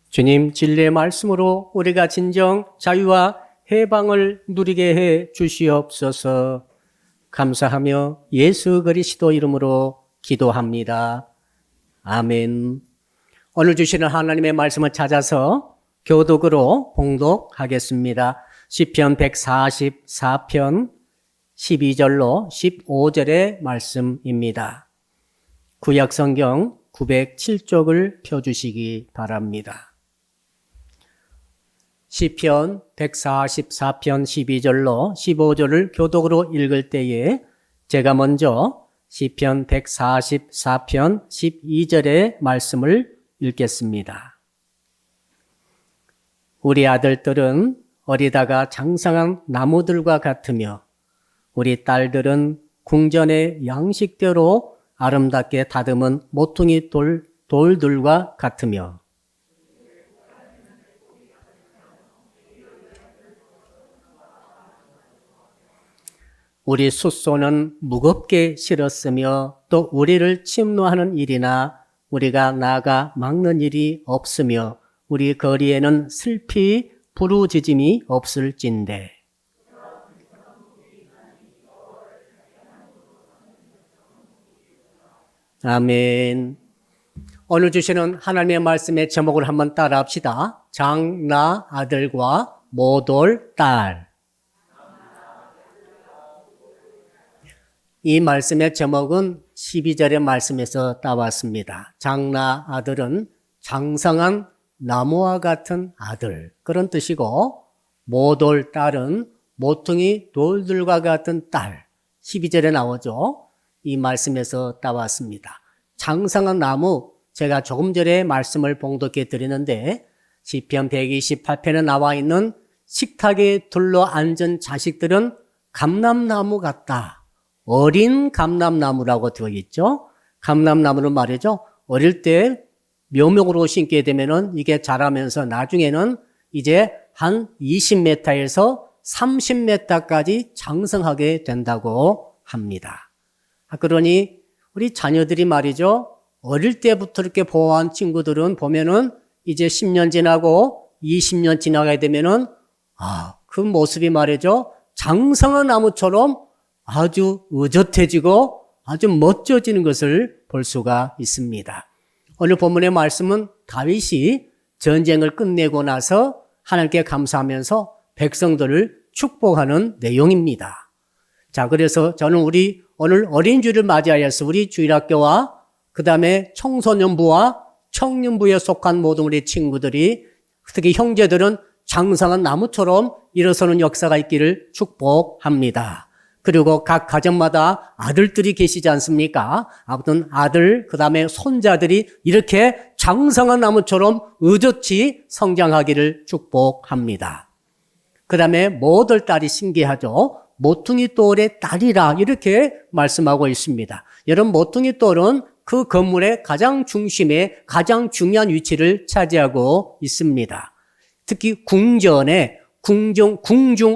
주님 진리의 말씀으로 우리가 진정 자유와 해방을 누리게 해 주시옵소서. 감사하며 예수 그리스도 이름으로 기도합니다. 아멘. 오늘 주시는 하나님의 말씀을 찾아서 교독으로 봉독하겠습니다. 시편 144편 12절로 15절의 말씀입니다. 구약성경 907쪽을 펴주시기 바랍니다. 시편 144편 12절로 15절을 교독으로 읽을 때에 제가 먼저 시편 144편 12절의 말씀을 읽겠습니다. 우리 아들들은 어리다가 장성한 나무들과 같으며 우리 딸들은 궁전의 양식대로 아름답게 다듬은 모퉁이 돌들과 같으며 우리 숫소는 무겁게 실었으며 또 우리를 침노하는 일이나 우리가 나가 막는 일이 없으며 우리 거리에는 슬피 부르짖음이 없을진대. 아멘. 오늘 주시는 하나님의 말씀의 제목을 한번 따라 합시다. 장나 아들과 모돌 딸. 이 말씀의 제목은 12절의 말씀에서 따왔습니다. 장나 아들은 장성한 나무와 같은 아들, 그런 뜻이고, 모돌 딸은 모퉁이 돌들과 같은 딸, 12절에 나오죠. 이 말씀에서 따왔습니다. 장성한 나무, 제가 조금 전에 말씀을 봉독해 드리는데 시편 128편에 나와 있는 식탁에 둘러 앉은 자식들은 감람나무 같다. 어린 감람나무라고 되어 있죠. 감람나무는 말이죠. 어릴 때 묘목으로 심게 되면은 이게 자라면서 나중에는 이제 한 20m에서 30m까지 장성하게 된다고 합니다. 그러니 우리 자녀들이 말이죠. 어릴 때부터 이렇게 보호한 친구들은 보면은 이제 10년 지나고 20년 지나게 되면은 그 모습이 말이죠. 장성한 나무처럼 아주 의젓해지고 아주 멋져지는 것을 볼 수가 있습니다. 오늘 본문의 말씀은 다윗이 전쟁을 끝내고 나서 하나님께 감사하면서 백성들을 축복하는 내용입니다. 자, 그래서 저는 우리 오늘 어린 주일을 맞이하여서 우리 주일학교와 그 다음에 청소년부와 청년부에 속한 모든 우리 친구들이, 특히 형제들은 장성한 나무처럼 일어서는 역사가 있기를 축복합니다. 그리고 각 가정마다 아들들이 계시지 않습니까? 아무튼 아들, 그 다음에 손자들이 이렇게 장성한 나무처럼 의젓히 성장하기를 축복합니다. 그 다음에 모들 딸이 신기하죠. 모퉁이 돌의 딸이라 이렇게 말씀하고 있습니다. 여러분, 모퉁이 돌은 그 건물의 가장 중심에 가장 중요한 위치를 차지하고 있습니다. 특히 궁중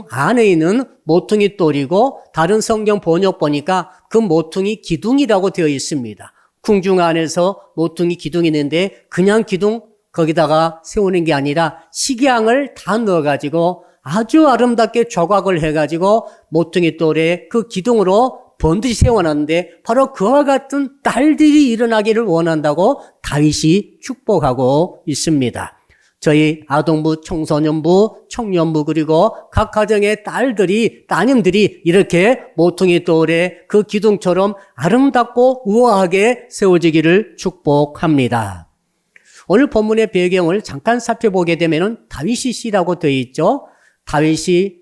안에 있는 모퉁이 돌이고, 다른 성경 번역 보니까 그 모퉁이 기둥이라고 되어 있습니다. 궁중 안에서 모퉁이 기둥이 있는데 그냥 기둥 거기다가 세우는 게 아니라 식양을 다 넣어가지고 아주 아름답게 조각을 해가지고 모퉁이 돌에 그 기둥으로 번듯이 세워놨는데 바로 그와 같은 딸들이 일어나기를 원한다고 다윗이 축복하고 있습니다. 저희 아동부, 청소년부, 청년부 그리고 각 가정의 딸들이, 따님들이 이렇게 모퉁이 돌에 그 기둥처럼 아름답고 우아하게 세워지기를 축복합니다. 오늘 본문의 배경을 잠깐 살펴보게 되면 다윗이 시라고 되어 있죠. 다윗이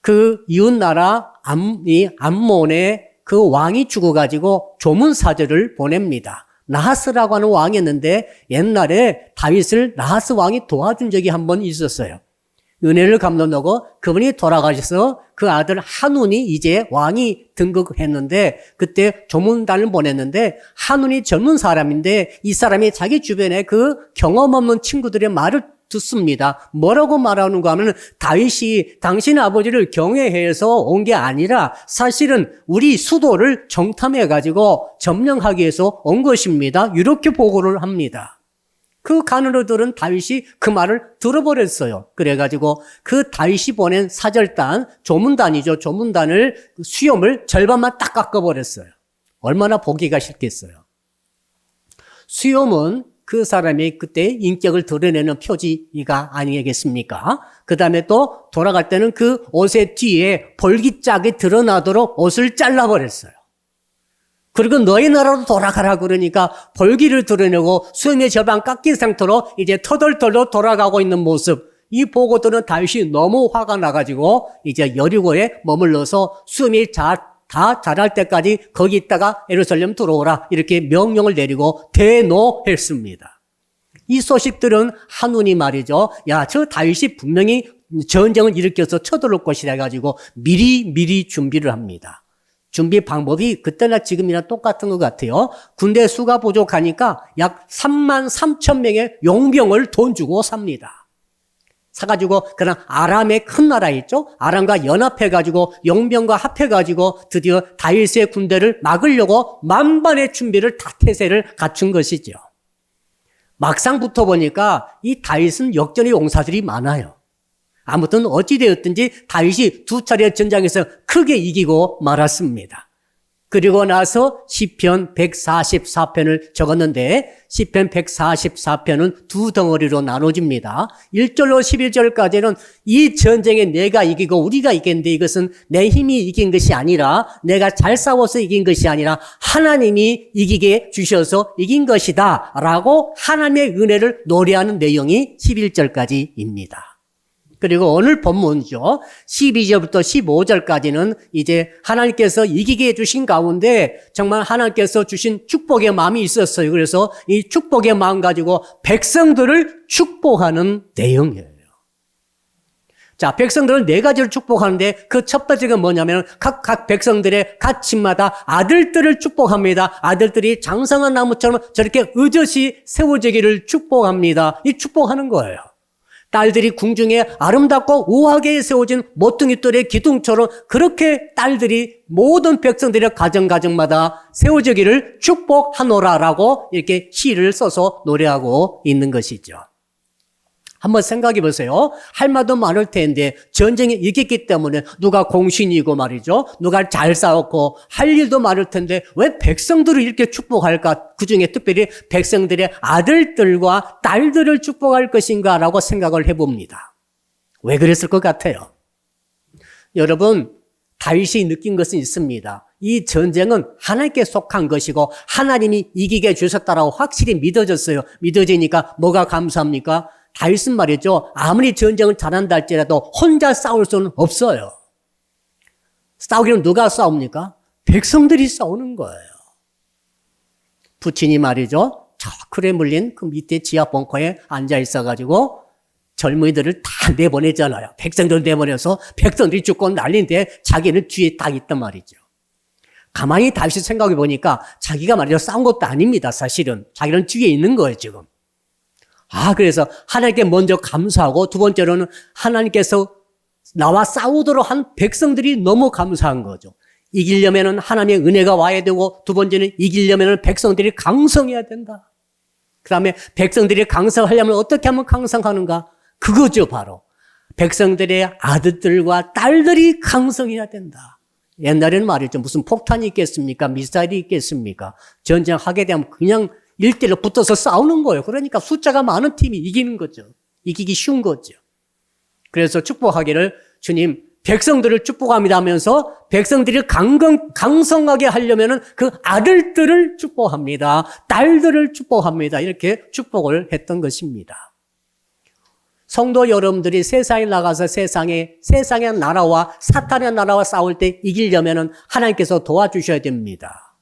그 이웃나라 암몬의 그 왕이 죽어가지고 조문사절을 보냅니다. 나하스라고 하는 왕이었는데 옛날에 다윗을 나하스 왕이 도와준 적이 한 번 있었어요. 은혜를 감론하고 그분이 돌아가셔서 그 아들 한운이 이제 왕이 등극했는데 그때 조문단을 보냈는데 한운이 젊은 사람인데 이 사람이 자기 주변에 그 경험 없는 친구들의 말을 듣습니다. 뭐라고 말하는가 하면 다윗이 당신 아버지를 경외해서 온 게 아니라 사실은 우리 수도를 정탐해가지고 점령하기 위해서 온 것입니다. 이렇게 보고를 합니다. 그 가느라들은 다윗이 그 말을 들어버렸어요. 그래가지고 그 다윗이 보낸 사절단, 조문단이죠. 조문단을 수염을 절반만 딱 깎아버렸어요. 얼마나 보기가 싫겠어요. 수염은 그 사람이 그때 인격을 드러내는 표지가 아니겠습니까? 그 다음에 또 돌아갈 때는 그 옷의 뒤에 볼기짝이 드러나도록 옷을 잘라버렸어요. 그리고 너희 나라로 돌아가라 그러니까 볼기를 드러내고 수염의 절반 깎인 상태로 이제 터덜터덜 돌아가고 있는 모습. 이 보고들은 다윗이 너무 화가 나가지고 이제 여리고에 머물러서 수염이 다 자랄 때까지 거기 있다가 예루살렘 들어오라 이렇게 명령을 내리고 대노했습니다. 이 소식들은 한눈이 말이죠. 야, 저 다윗이 분명히 전쟁을 일으켜서 쳐들어올 것이라 해가지고 미리 준비를 합니다. 준비 방법이 그때나 지금이나 똑같은 것 같아요. 군대 수가 부족하니까 약 33,000명의 용병을 돈 주고 삽니다. 사가지고 그냥 아람의 큰 나라 있죠? 아람과 연합해가지고 용병과 합해가지고 드디어 다윗의 군대를 막으려고 만반의 준비를 다 태세를 갖춘 것이죠. 막상 붙어보니까 이 다윗은 역전의 용사들이 많아요. 아무튼 어찌되었든지 다윗이 두 차례 전장에서 크게 이기고 말았습니다. 그리고 나서 시편 144편을 적었는데 시편 144편은 두 덩어리로 나눠집니다. 1절로 11절까지는 이 전쟁에 내가 이기고 우리가 이겼는데 이것은 내 힘이 이긴 것이 아니라 내가 잘 싸워서 이긴 것이 아니라 하나님이 이기게 주셔서 이긴 것이다 라고 하나님의 은혜를 노래하는 내용이 11절까지입니다. 그리고 오늘 본문이죠. 12절부터 15절까지는 이제 하나님께서 이기게 해주신 가운데 정말 하나님께서 주신 축복의 마음이 있었어요. 그래서 이 축복의 마음 가지고 백성들을 축복하는 내용이에요. 자, 백성들은 네 가지를 축복하는데 그 첫 번째가 뭐냐면 각 백성들의 각 집마다 아들들을 축복합니다. 아들들이 장성한 나무처럼 저렇게 의젓이 세워지기를 축복합니다. 이 축복하는 거예요. 딸들이 궁중에 아름답고 우아하게 세워진 모퉁이돌의 기둥처럼 그렇게 딸들이 모든 백성들의 가정마다 세워지기를 축복하노라라고 이렇게 시를 써서 노래하고 있는 것이죠. 한번 생각해 보세요. 할 말도 많을 텐데 전쟁에 이겼기 때문에 누가 공신이고 말이죠. 누가 잘 싸웠고 할 일도 많을 텐데 왜 백성들을 이렇게 축복할까? 그중에 특별히 백성들의 아들들과 딸들을 축복할 것인가라고 생각을 해봅니다. 왜 그랬을 것 같아요? 여러분, 다윗이 느낀 것은 있습니다. 이 전쟁은 하나님께 속한 것이고 하나님이 이기게 주셨다라고 확실히 믿어졌어요. 믿어지니까 뭐가 감사합니까? 다윗은 말이죠. 아무리 전쟁을 잘한다 할지라도 혼자 싸울 수는 없어요. 싸우기는 누가 싸웁니까? 백성들이 싸우는 거예요. 부친이 말이죠. 저 크레물린 그 밑에 지하 벙커에 앉아 있어가지고 젊은이들을 다 내보내잖아요. 백성들 내보내서 백성들이 죽고 난리인데 자기는 뒤에 딱 있단 말이죠. 가만히 다윗이 생각해 보니까 자기가 말이죠. 싸운 것도 아닙니다. 사실은. 자기는 뒤에 있는 거예요, 지금. 그래서 하나님께 먼저 감사하고 두 번째로는 하나님께서 나와 싸우도록 한 백성들이 너무 감사한 거죠. 이기려면은 하나님의 은혜가 와야 되고 두 번째는 이기려면은 백성들이 강성해야 된다. 그 다음에 백성들이 강성하려면 어떻게 하면 강성하는가? 그거죠, 바로. 백성들의 아들들과 딸들이 강성해야 된다. 옛날에는 말이죠. 무슨 폭탄이 있겠습니까? 미사일이 있겠습니까? 전쟁하게 되면 그냥 일대로 붙어서 싸우는 거예요. 그러니까 숫자가 많은 팀이 이기는 거죠. 이기기 쉬운 거죠. 그래서 축복하기를 주님 백성들을 축복합니다 하면서 백성들이 강성하게 하려면은 그 아들들을 축복합니다. 딸들을 축복합니다. 이렇게 축복을 했던 것입니다. 성도 여러분들이 세상에 나가서 세상의 나라와 사탄의 나라와 싸울 때 이기려면은 하나님께서 도와주셔야 됩니다.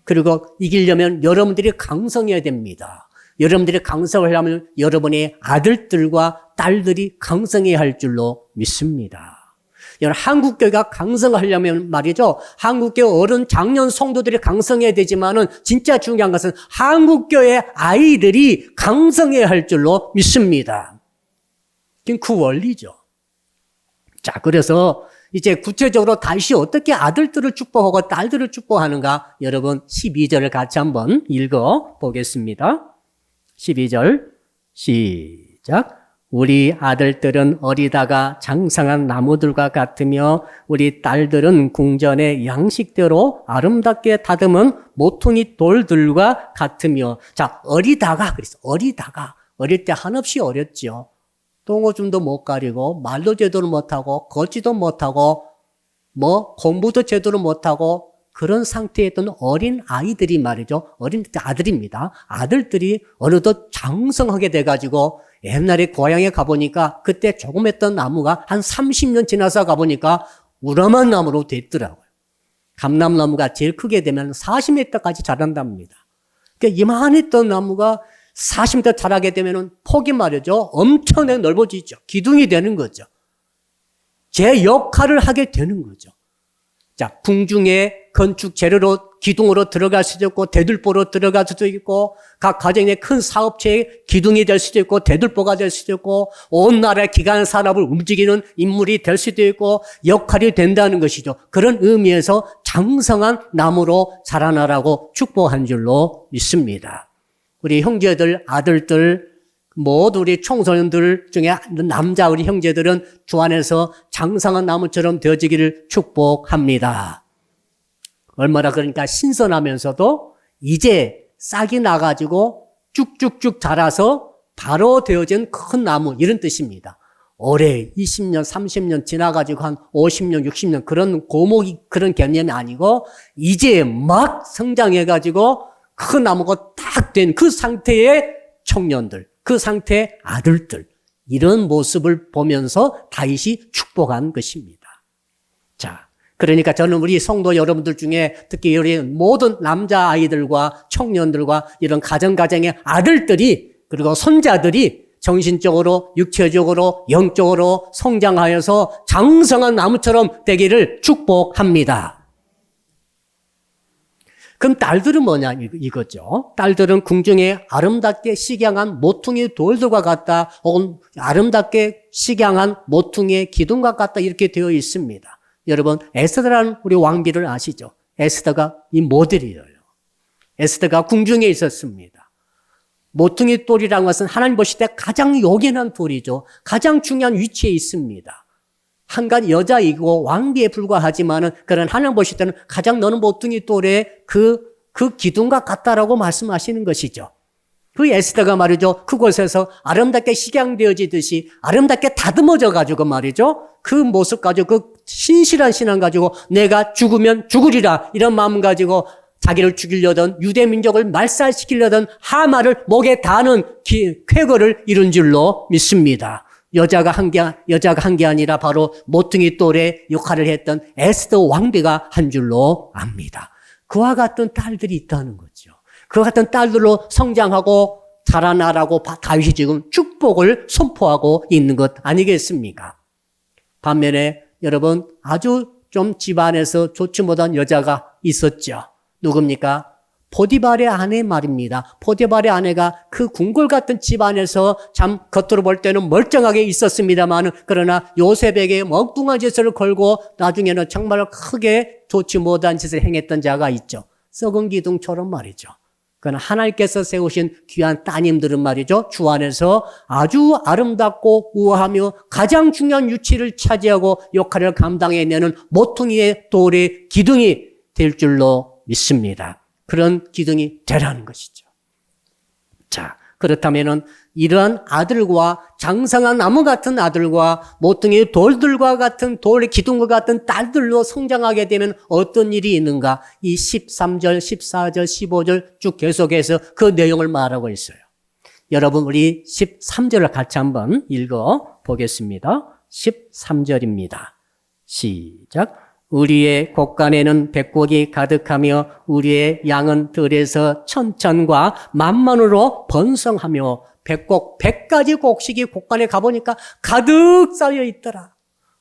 그리고 이기려면 여러분들이 강성해야 됩니다. 여러분들이 강성을 하려면 여러분의 아들들과 딸들이 강성해야 할 줄로 믿습니다. 여러분, 한국교회가 강성하려면 말이죠. 한국교회 어른 장년 성도들이 강성해야 되지만은 진짜 중요한 것은 한국교회 아이들이 강성해야 할 줄로 믿습니다. 그 원리죠. 자, 그래서 이제 구체적으로 다윗이 어떻게 아들들을 축복하고 딸들을 축복하는가? 여러분 12절을 같이 한번 읽어 보겠습니다. 12절 시작. 우리 아들들은 어리다가 장성한 나무들과 같으며 우리 딸들은 궁전의 양식대로 아름답게 다듬은 모퉁이 돌들과 같으며. 자, 어리다가 그랬어. 어리다가. 어릴 때 한없이 어렸죠. 똥오줌도 못 가리고 말도 제대로 못하고 걷지도 못하고 공부도 제대로 못하고 그런 상태에 있던 어린 아이들이 말이죠. 어린 아들입니다. 아들들이 어느덧 장성하게 돼가지고 옛날에 고향에 가보니까 그때 조금 했던 나무가 한 30년 지나서 가보니까 우람한 나무로 됐더라고요. 감람나무가 제일 크게 되면 40m까지 자란답니다. 그러니까 이만했던 나무가 40m 자라게 되면 폭이 말이죠. 엄청나게 넓어지죠. 기둥이 되는 거죠. 제 역할을 하게 되는 거죠. 자, 궁중에 건축 재료로 기둥으로 들어갈 수도 있고 대들보로 들어갈 수도 있고 각 가정의 큰 사업체의 기둥이 될 수도 있고 대들보가 될 수도 있고 온 나라의 기간 산업을 움직이는 인물이 될 수도 있고 역할이 된다는 것이죠. 그런 의미에서 장성한 나무로 자라나라고 축복한 줄로 믿습니다. 우리 형제들, 아들들, 모두 우리 청소년들 중에 남자 우리 형제들은 주 안에서 장성한 나무처럼 되어지기를 축복합니다. 얼마나 그러니까 신선하면서도 이제 싹이 나가지고 쭉쭉쭉 자라서 바로 되어진 큰 나무 이런 뜻입니다. 오래 20년, 30년 지나가지고 한 50년, 60년 그런 고목이 그런 개념이 아니고 이제 막 성장해가지고 큰 나무가 딱 된 그 상태의 청년들, 그 상태의 아들들 이런 모습을 보면서 다윗이 축복한 것입니다. 자, 그러니까 저는 우리 성도 여러분들 중에 특히 우리 모든 남자아이들과 청년들과 이런 가정의 아들들이 그리고 손자들이 정신적으로 육체적으로 영적으로 성장하여서 장성한 나무처럼 되기를 축복합니다. 그럼 딸들은 뭐냐 이거죠. 딸들은 궁중에 아름답게 식양한 모퉁이 돌들과 같다 혹은 아름답게 식양한 모퉁이의 기둥과 같다 이렇게 되어 있습니다. 여러분 에스더라는 우리 왕비를 아시죠? 에스더가 이 모델이에요. 에스더가 궁중에 있었습니다. 모퉁이 돌이라는 것은 하나님 보실 때 가장 요긴한 돌이죠. 가장 중요한 위치에 있습니다. 한간 여자이고 왕비에 불과하지만은 그런 하나님 보실 때는 가장 너는 모퉁이 돌의 그 기둥과 같다라고 말씀하시는 것이죠. 그 에스더가 말이죠. 그곳에서 아름답게 식양되어지듯이 아름답게 다듬어져 가지고 말이죠. 그 모습 가지고 그 신실한 신앙 가지고 내가 죽으면 죽으리라 이런 마음 가지고 자기를 죽이려던 유대 민족을 말살시키려던 하마를 목에 다는 쾌거를 이룬 줄로 믿습니다. 여자가 한 게 아니라 바로 모퉁이 돌의 역할을 했던 에스더 왕비가 한 줄로 압니다. 그와 같은 딸들이 있다는 거죠. 그와 같은 딸들로 성장하고 자라나라고 다윗이 지금 축복을 선포하고 있는 것 아니겠습니까? 반면에 여러분 아주 좀 집안에서 좋지 못한 여자가 있었죠. 누굽니까? 포디발의 아내 말입니다. 포디발의 아내가 그 궁궐 같은 집안에서 참 겉으로 볼 때는 멀쩡하게 있었습니다만 그러나 요셉에게 멍뚱한 짓을 걸고 나중에는 정말 크게 좋지 못한 짓을 행했던 자가 있죠. 썩은 기둥처럼 말이죠. 그러나 하나님께서 세우신 귀한 따님들은 말이죠. 주 안에서 아주 아름답고 우아하며 가장 중요한 위치를 차지하고 역할을 감당해내는 모퉁이의 돌의 기둥이 될 줄로 믿습니다. 그런 기둥이 되라는 것이죠. 자, 그렇다면은 이러한 아들과 장성한 나무 같은 아들과 모퉁이 돌들과 같은 돌의 기둥과 같은 딸들로 성장하게 되면 어떤 일이 있는가? 이 13절, 14절, 15절 쭉 계속해서 그 내용을 말하고 있어요. 여러분 우리 13절을 같이 한번 읽어 보겠습니다. 13절입니다. 시작. 우리의 곳간에는 백곡이 가득하며 우리의 양은 들에서 천천과 만만으로 번성하며 백곡 100가지 곡식이 곳간에 가보니까 가득 쌓여 있더라.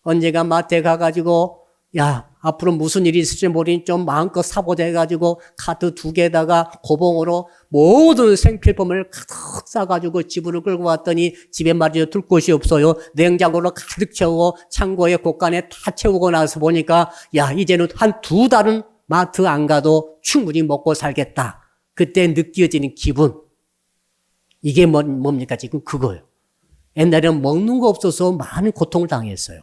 언제가 마트에 가가지고 야 앞으로 무슨 일이 있을지 모르니 좀 마음껏 사보자 해가지고 카드 2개에다가 고봉으로 모든 생필품을 가득 싸가지고 집으로 끌고 왔더니 집에 말이죠 둘 곳이 없어요. 냉장고로 가득 채우고 창고에 곳간에 다 채우고 나서 보니까 야 이제는 한 2달은 마트 안 가도 충분히 먹고 살겠다. 그때 느껴지는 기분. 이게 뭡니까? 지금 그거예요. 옛날에는 먹는 거 없어서 많은 고통을 당했어요.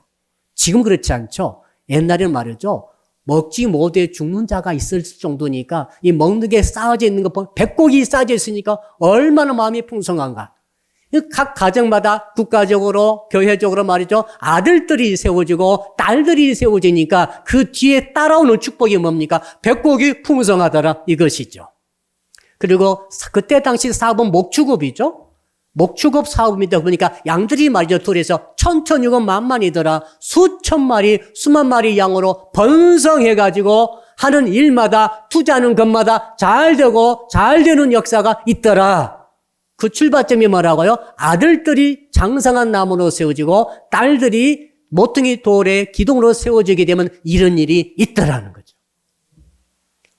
지금 그렇지 않죠? 옛날에는 말이죠. 먹지 못해 죽는 자가 있을 정도니까 이 먹는 게 쌓여져 있는 거, 백곡이 쌓여져 있으니까 얼마나 마음이 풍성한가. 각 가정마다 국가적으로, 교회적으로 말이죠. 아들들이 세워지고 딸들이 세워지니까 그 뒤에 따라오는 축복이 뭡니까? 백곡이 풍성하더라. 이것이죠. 그리고 그때 당시 사업은 목축업이죠. 목축업 사업이다 보니까 양들이 말이죠. 둘에서 천천이고 만만이더라. 수천 마리, 수만 마리 양으로 번성해가지고 하는 일마다 투자하는 것마다 잘 되고 잘 되는 역사가 있더라. 그 출발점이 뭐라고요? 아들들이 장성한 나무로 세워지고 딸들이 모퉁이 돌의 기둥으로 세워지게 되면 이런 일이 있더라는 거죠.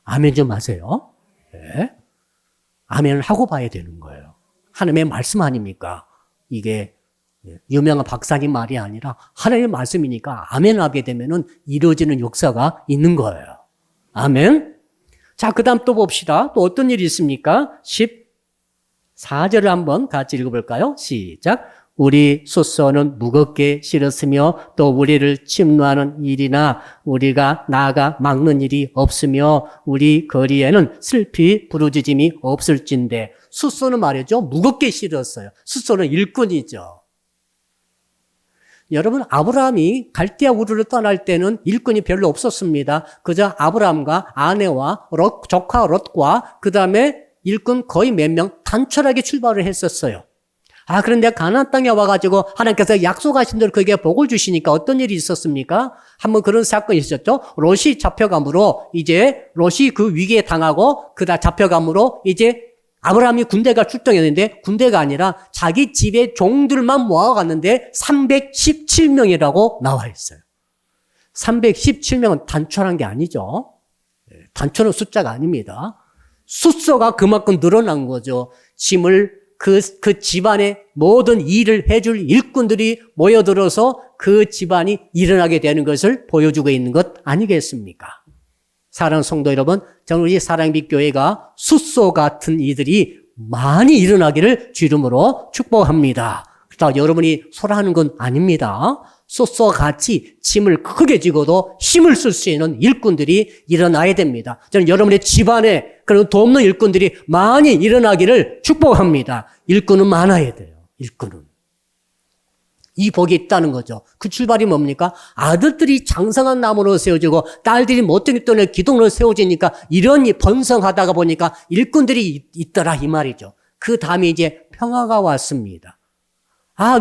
아멘 좀 하세요. 네. 아멘을 하고 봐야 되는 거예요. 하나님의 말씀 아닙니까? 이게 유명한 박사님 말이 아니라 하나님의 말씀이니까 아멘 하게 되면은 이루어지는 역사가 있는 거예요. 아멘. 자, 그 다음 또 봅시다. 또 어떤 일이 있습니까? 14절을 한번 같이 읽어볼까요? 시작. 우리 숫소는 무겁게 실었으며 또 우리를 침노하는 일이나 우리가 나아가 막는 일이 없으며 우리 거리에는 슬피 부르짖음이 없을진데 숫소는 말이죠. 무겁게 실었어요. 숫소는 일꾼이죠. 여러분 아브라함이 갈대아 우르를 떠날 때는 일꾼이 별로 없었습니다. 그저 아브라함과 아내와 조카 롯과 그 다음에 일꾼 거의 몇 명 단촐하게 출발을 했었어요. 그런데 가나안 땅에 와가지고 하나님께서 약속하신 대로 그에게 복을 주시니까 어떤 일이 있었습니까? 한번 그런 사건이 있었죠. 롯이 잡혀감으로 이제 롯이 그 위기에 당하고 그다 잡혀감으로 이제 아브라함이 군대가 출동했는데 군대가 아니라 자기 집에 종들만 모아갔는데 317명이라고 나와 있어요. 317명은 단촐한 게 아니죠. 단촐한 숫자가 아닙니다. 숫소가 그만큼 늘어난 거죠. 짐을 그 집안의 모든 일을 해줄 일꾼들이 모여들어서 그 집안이 일어나게 되는 것을 보여주고 있는 것 아니겠습니까? 사랑하는 성도 여러분, 저는 우리 사랑빛교회가 숫소 같은 이들이 많이 일어나기를 주 이름으로 축복합니다. 그렇다고 여러분이 소라하는 건 아닙니다. 숫소와 같이 짐을 크게 지고도 힘을 쓸 수 있는 일꾼들이 일어나야 됩니다. 저는 여러분의 집안에 그런 돕는 일꾼들이 많이 일어나기를 축복합니다. 일꾼은 많아야 돼요. 일꾼은. 이 복이 있다는 거죠. 그 출발이 뭡니까? 아들들이 장성한 나무로 세워지고 딸들이 모퉁이 돌의 기둥으로 세워지니까 이런 번성하다가 보니까 일꾼들이 있더라 이 말이죠. 그 다음에 이제 평화가 왔습니다.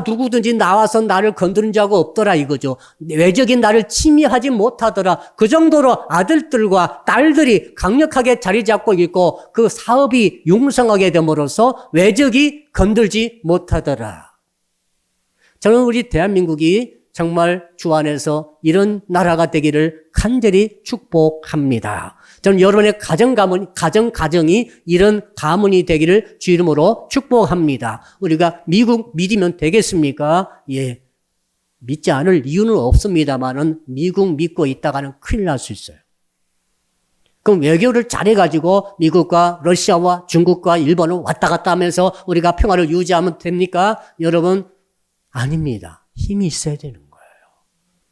누구든지 나와서 나를 건드린 자가 없더라 이거죠. 외적인 나를 침해하지 못하더라. 그 정도로 아들들과 딸들이 강력하게 자리 잡고 있고 그 사업이 융성하게 됨으로써 외적이 건들지 못하더라. 저는 우리 대한민국이 정말 주 안에서 이런 나라가 되기를 간절히 축복합니다. 저는 여러분의 가정이 이런 가문이 되기를 주 이름으로 축복합니다. 우리가 미국 믿으면 되겠습니까? 예. 믿지 않을 이유는 없습니다만은 미국 믿고 있다가는 큰일 날 수 있어요. 그럼 외교를 잘해가지고 미국과 러시아와 중국과 일본을 왔다 갔다 하면서 우리가 평화를 유지하면 됩니까? 여러분, 아닙니다. 힘이 있어야 되는 거예요.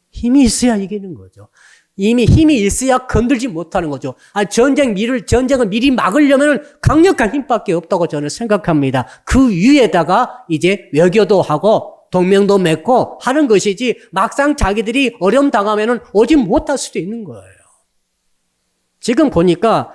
힘이 있어야 이기는 거죠. 이미 힘이 있어야 건들지 못하는 거죠. 전쟁을 미리 막으려면 강력한 힘밖에 없다고 저는 생각합니다. 그 위에다가 이제 외교도 하고 동맹도 맺고 하는 것이지 막상 자기들이 어려움 당하면은 오지 못할 수도 있는 거예요. 지금 보니까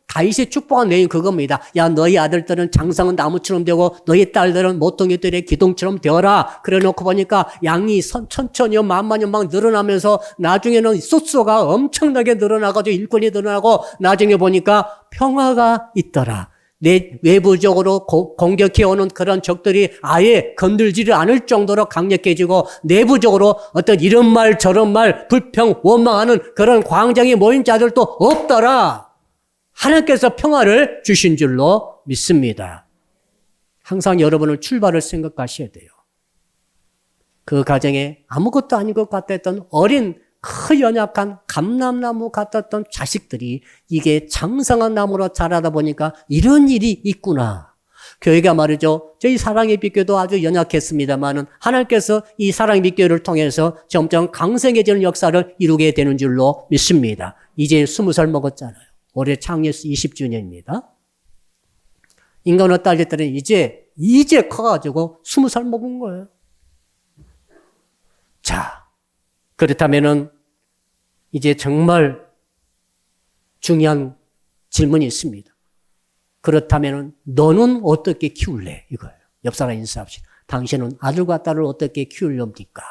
다윗이 축복한 내용이 그겁니다. 야, 너희 아들들은 장성한 나무처럼 되고 너희 딸들은 모퉁이들의 기둥처럼 되어라. 그래 놓고 보니까 양이 천천히요 만만히 막 늘어나면서 나중에는 숫소가 엄청나게 늘어나가지고 일꾼이 늘어나고 나중에 보니까 평화가 있더라. 내 외부적으로 공격해오는 그런 적들이 아예 건들지를 않을 정도로 강력해지고 내부적으로 어떤 이런 말 저런 말 불평 원망하는 그런 광장에 모인 자들도 없더라. 하나님께서 평화를 주신 줄로 믿습니다. 항상 여러분은 출발을 생각하셔야 돼요. 그 가정에 아무것도 아닌 것 같았던 어린 연약한 감람나무 같았던 자식들이 이게 장성한 나무로 자라다 보니까 이런 일이 있구나. 교회가 말이죠. 저희 사랑의 비교도 아주 연약했습니다만은 하나님께서 이 사랑의 비교를 통해서 점점 강성해지는 역사를 이루게 되는 줄로 믿습니다. 이제 20살 먹었잖아요. 올해 창립 20주년입니다. 인간의 딸들은 이제 커가지고 20살 먹은 거예요. 자, 그렇다면은 이제 정말 중요한 질문이 있습니다. 그렇다면 너는 어떻게 키울래? 이거예요. 옆 사람 인사합시다. 당신은 아들과 딸을 어떻게 키우렵니까?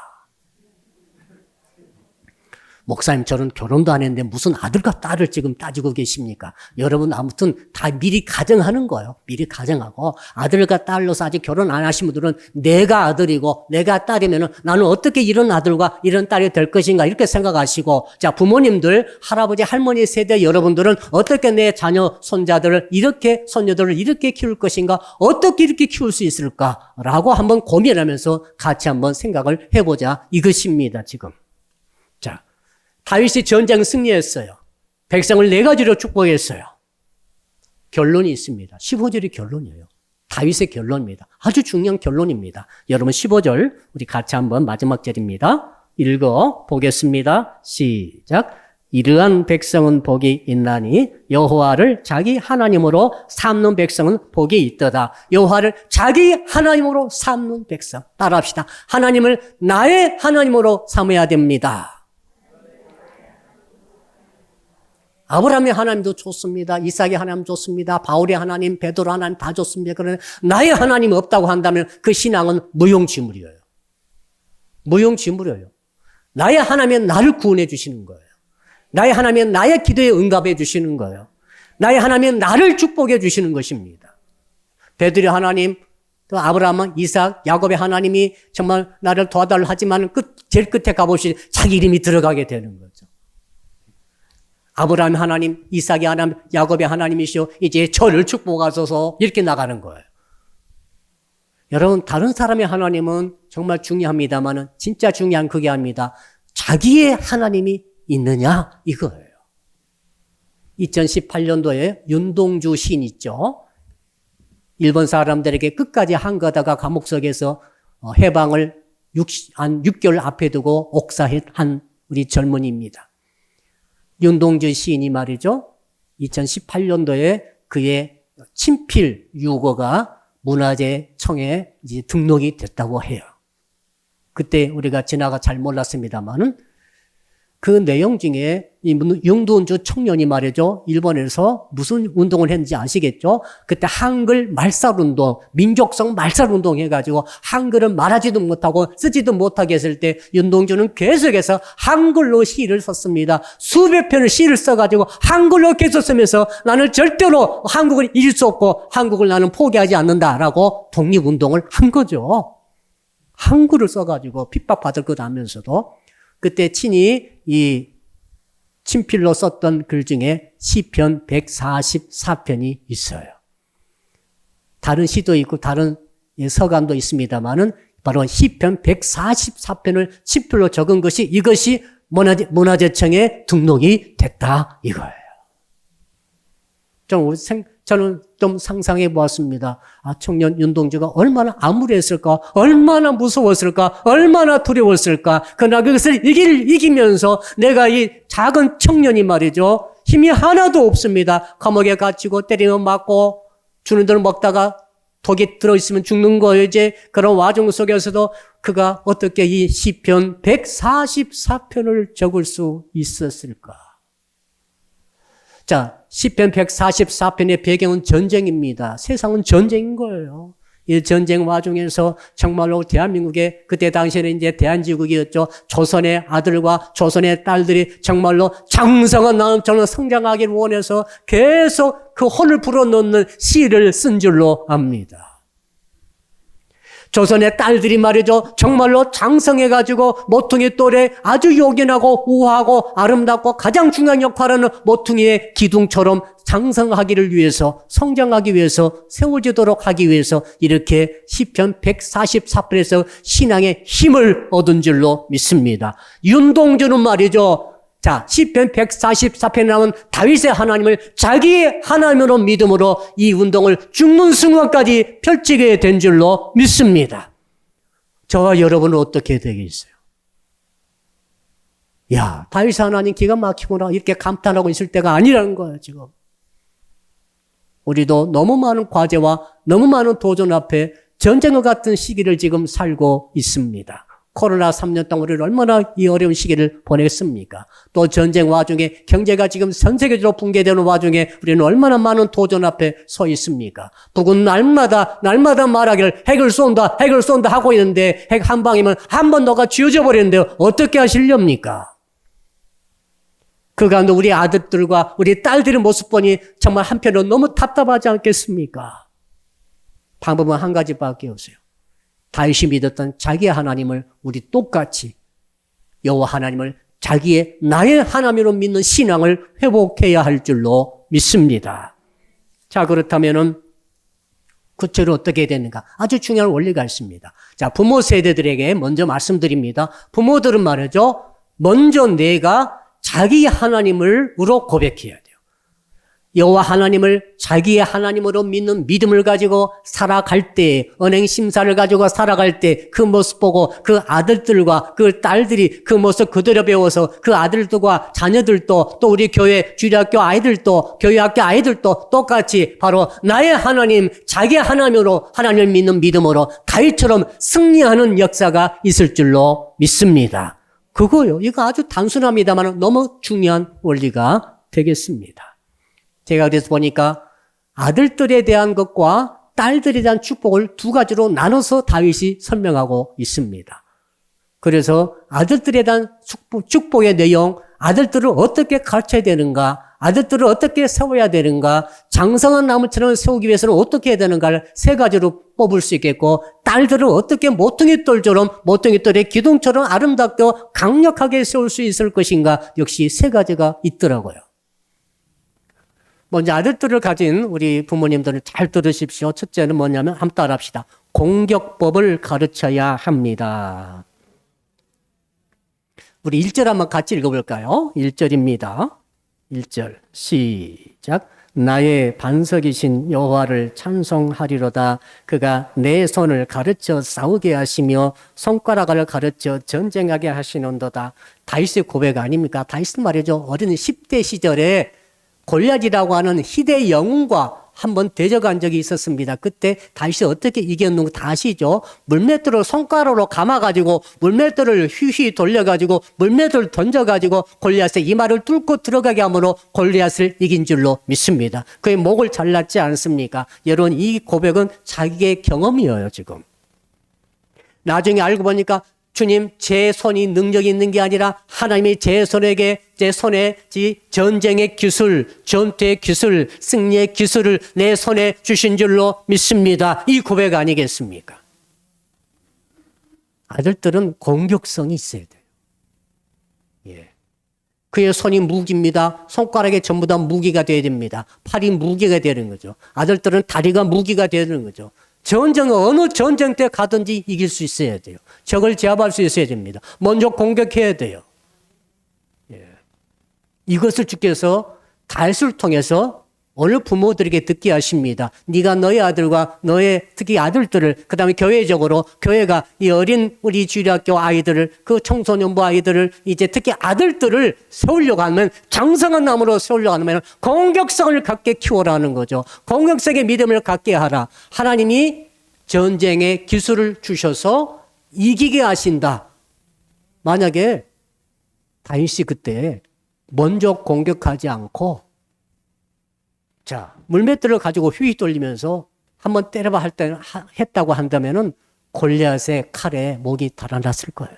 목사님, 저는 결혼도 안 했는데 무슨 아들과 딸을 지금 따지고 계십니까? 여러분, 아무튼 다 미리 가정하는 거예요. 미리 가정하고, 아들과 딸로서 아직 결혼 안 하신 분들은 내가 아들이고 내가 딸이면 나는 어떻게 이런 아들과 이런 딸이 될 것인가 이렇게 생각하시고, 자, 부모님들, 할아버지, 할머니 세대 여러분들은 어떻게 내 자녀, 손자들을 이렇게, 손녀들을 이렇게 키울 것인가, 어떻게 이렇게 키울 수 있을까라고 한번 고민하면서 같이 한번 생각을 해보자 이것입니다, 지금. 자, 다윗이 전쟁 승리했어요. 백성을 4가지로 축복했어요. 결론이 있습니다. 15절이 결론이에요. 다윗의 결론입니다. 아주 중요한 결론입니다. 여러분 15절 우리 같이 한번 마지막 절입니다. 읽어 보겠습니다. 시작. 이러한 백성은 복이 있나니 여호와를 자기 하나님으로 삼는 백성은 복이 있도다. 여호와를 자기 하나님으로 삼는 백성. 따라합시다. 하나님을 나의 하나님으로 삼아야 됩니다. 아브라함의 하나님도 좋습니다. 이삭의 하나님 좋습니다. 바울의 하나님, 베드로 하나님 다 좋습니다. 그러나 나의 하나님이 없다고 한다면 그 신앙은 무용지물이에요. 무용지물이에요. 나의 하나님은 나를 구원해 주시는 거예요. 나의 하나님은 나의 기도에 응답해 주시는 거예요. 나의 하나님은 나를 축복해 주시는 것입니다. 베드로의 하나님, 또 아브라함, 이삭, 야곱의 하나님이 정말 나를 도와달라 하지만 제일 끝에 가보시 자기 이름이 들어가게 되는 거죠. 아브라함 하나님, 이삭의 하나님, 야곱의 하나님이시오. 이제 저를 축복하소서 이렇게 나가는 거예요. 여러분, 다른 사람의 하나님은 정말 중요합니다만 진짜 중요한 그게 아닙니다. 자기의 하나님이 있느냐 이거예요. 2018년도에 윤동주 시인 있죠. 일본 사람들에게 끝까지 항거하다가 감옥석에서 해방을 한 6개월 앞에 두고 옥사한 우리 젊은이입니다. 윤동주 시인이 말이죠. 2018년도에 그의 친필 유고가 문화재청에 이제 등록이 됐다고 해요. 그때 우리가 지나가 잘 몰랐습니다만은 그 내용 중에 이 윤동주 청년이 말이죠. 일본에서 무슨 운동을 했는지 아시겠죠? 그때 한글 말살운동, 민족성 말살운동 해가지고 한글은 말하지도 못하고 쓰지도 못하게 했을 때 윤동주는 계속해서 한글로 시를 썼습니다. 수백 편의 시를 써가지고 한글로 계속 쓰면서 나는 절대로 한국을 잊을 수 없고 한국을 나는 포기하지 않는다라고 독립운동을 한 거죠. 한글을 써가지고 핍박받을 것 하면서도 그때 친히 이 친필로 썼던 글 중에 시편 144편이 있어요. 다른 시도 있고 다른 서간도 있습니다만은 바로 시편 144편을 친필로 적은 것이 이것이 문화재청에 등록이 됐다 이거예요. 저는 좀 상상해 보았습니다. 청년 윤동주가 얼마나 암울했을까, 얼마나 무서웠을까, 얼마나 두려웠을까. 그러나 그것을 이기면서 내가 이 작은 청년이 말이죠. 힘이 하나도 없습니다. 감옥에 갇히고 때리면 맞고 주는 대로 먹다가 독이 들어있으면 죽는 거예요. 이제 그런 와중 속에서도 그가 어떻게 이 시편 144편을 적을 수 있었을까. 자, 시편 144편의 배경은 전쟁입니다. 세상은 전쟁인 거예요. 이 전쟁 와중에서 정말로 대한민국의 그때 당시에는 이제 대한제국이었죠. 조선의 아들과 조선의 딸들이 정말로 장성한 나음처럼 성장하기를 원해서 계속 그 혼을 불어넣는 시를 쓴 줄로 압니다. 조선의 딸들이 말이죠. 정말로 장성해가지고 모퉁이 똘에 아주 요긴하고 우아하고 아름답고 가장 중요한 역할을 하는 모퉁이의 기둥처럼 장성하기를 위해서 성장하기 위해서 세워지도록 하기 위해서 이렇게 시편 144편에서 신앙의 힘을 얻은 줄로 믿습니다. 윤동주는 말이죠. 자, 시편 144편에 나온 다윗의 하나님을 자기의 하나님으로 믿음으로 이 운동을 죽는 순간까지 펼치게 된 줄로 믿습니다. 저와 여러분은 어떻게 되겠어요? 야, 다윗 하나님 기가 막히구나 이렇게 감탄하고 있을 때가 아니라는 거예요, 지금. 우리도 너무 많은 과제와 너무 많은 도전 앞에 전쟁과 같은 시기를 지금 살고 있습니다. 코로나 3년 동안 우리는 얼마나 이 어려운 시기를 보냈습니까? 또 전쟁 와중에 경제가 지금 전 세계적으로 붕괴되는 와중에 우리는 얼마나 많은 도전 앞에 서 있습니까? 북은 날마다 말하기를 핵을 쏜다 하고 있는데 핵 한 방이면 한 번 너가 쥐어져 버리는데 어떻게 하시렵니까? 그 가운데 우리 아들들과 우리 딸들의 모습 보니 정말 한편으로 너무 답답하지 않겠습니까? 방법은 한 가지밖에 없어요. 다윗이 믿었던 자기의 하나님을 우리 똑같이 여호와 하나님을 자기의 나의 하나님으로 믿는 신앙을 회복해야 할 줄로 믿습니다. 자, 그렇다면은 구체로 어떻게 되는가? 아주 중요한 원리가 있습니다. 자, 부모 세대들에게 먼저 말씀드립니다. 부모들은 말이죠. 먼저 내가 자기 하나님으로 고백해야 돼요. 여호와 하나님을 자기의 하나님으로 믿는 믿음을 가지고 살아갈 때, 언행 심사를 가지고 살아갈 때 그 모습 보고 그 아들들과 그 딸들이 그 모습 그대로 배워서 그 아들들과 자녀들도 또 우리 교회 주일학교 아이들도 교회 학교 아이들도 똑같이 바로 나의 하나님, 자기의 하나님으로 하나님을 믿는 믿음으로 다윗처럼 승리하는 역사가 있을 줄로 믿습니다. 그거요. 이거 아주 단순합니다만 너무 중요한 원리가 되겠습니다. 제가 그래서 보니까 아들들에 대한 것과 딸들에 대한 축복을 두 가지로 나눠서 다윗이 설명하고 있습니다. 그래서 아들들에 대한 축복의 내용, 아들들을 어떻게 가르쳐야 되는가, 아들들을 어떻게 세워야 되는가, 장성한 나무처럼 세우기 위해서는 어떻게 해야 되는가를 세 가지로 뽑을 수 있겠고, 딸들을 어떻게 모퉁이 돌의 기둥처럼 아름답게 강력하게 세울 수 있을 것인가, 역시 세 가지가 있더라고요. 먼저 아들들을 가진 우리 부모님들은 잘 들으십시오. 첫째는 뭐냐면 한번 따라합시다. 공격법을 가르쳐야 합니다. 우리 1절 한번 같이 읽어볼까요? 1절입니다. 1절 시작. 나의 반석이신 여호와를 찬송하리로다. 그가 내 손을 가르쳐 싸우게 하시며 손가락을 가르쳐 전쟁하게 하시는도다. 다윗의 고백 아닙니까? 다윗은 말이죠. 어린 10대 시절에 골리앗이라고 하는 희대의 영웅과 한번 대적한 적이 있었습니다. 그때 다윗이 어떻게 이겼는가 다 아시죠? 물맷돌을 손가락으로 감아가지고 물맷돌을 휘휘 돌려가지고 물맷돌을 던져가지고 골리앗의 이마를 뚫고 들어가게 함으로 골리앗을 이긴 줄로 믿습니다. 그의 목을 잘랐지 않습니까? 여러분, 이 고백은 자기의 경험이에요, 지금. 나중에 알고 보니까 주님, 제 손이 능력이 있는 게 아니라 하나님이 제 손에 전쟁의 기술, 전투의 기술, 승리의 기술을 내 손에 주신 줄로 믿습니다. 이 고백 아니겠습니까? 아들들은 공격성이 있어야 돼요. 예. 그의 손이 무기입니다. 손가락이 전부 다 무기가 되어야 됩니다. 팔이 무기가 되는 거죠. 아들들은 다리가 무기가 되는 거죠. 어느 전쟁 때 가든지 이길 수 있어야 돼요. 적을 제압할 수 있어야 됩니다. 먼저 공격해야 돼요. 예. 이것을 주께서 다윗을 통해서 어느 부모들에게 듣게 하십니다. 네가 너의 아들과 너의 특히 아들들을, 그 다음에 교회적으로 교회가 이 어린 우리 주일학교 아이들을, 그 청소년부 아이들을, 이제 특히 아들들을 세우려고 하면, 장성한 나무로 세우려고 하면 공격성을 갖게 키워라는 거죠. 공격성의 믿음을 갖게 하라. 하나님이 전쟁의 기술을 주셔서 이기게 하신다. 만약에 다윗이 그때 먼저 공격하지 않고 자, 물맷돌을 가지고 휘휘 돌리면서 한번 때려봐 했다고 한다면은 골리앗의 칼에 목이 달아났을 거예요.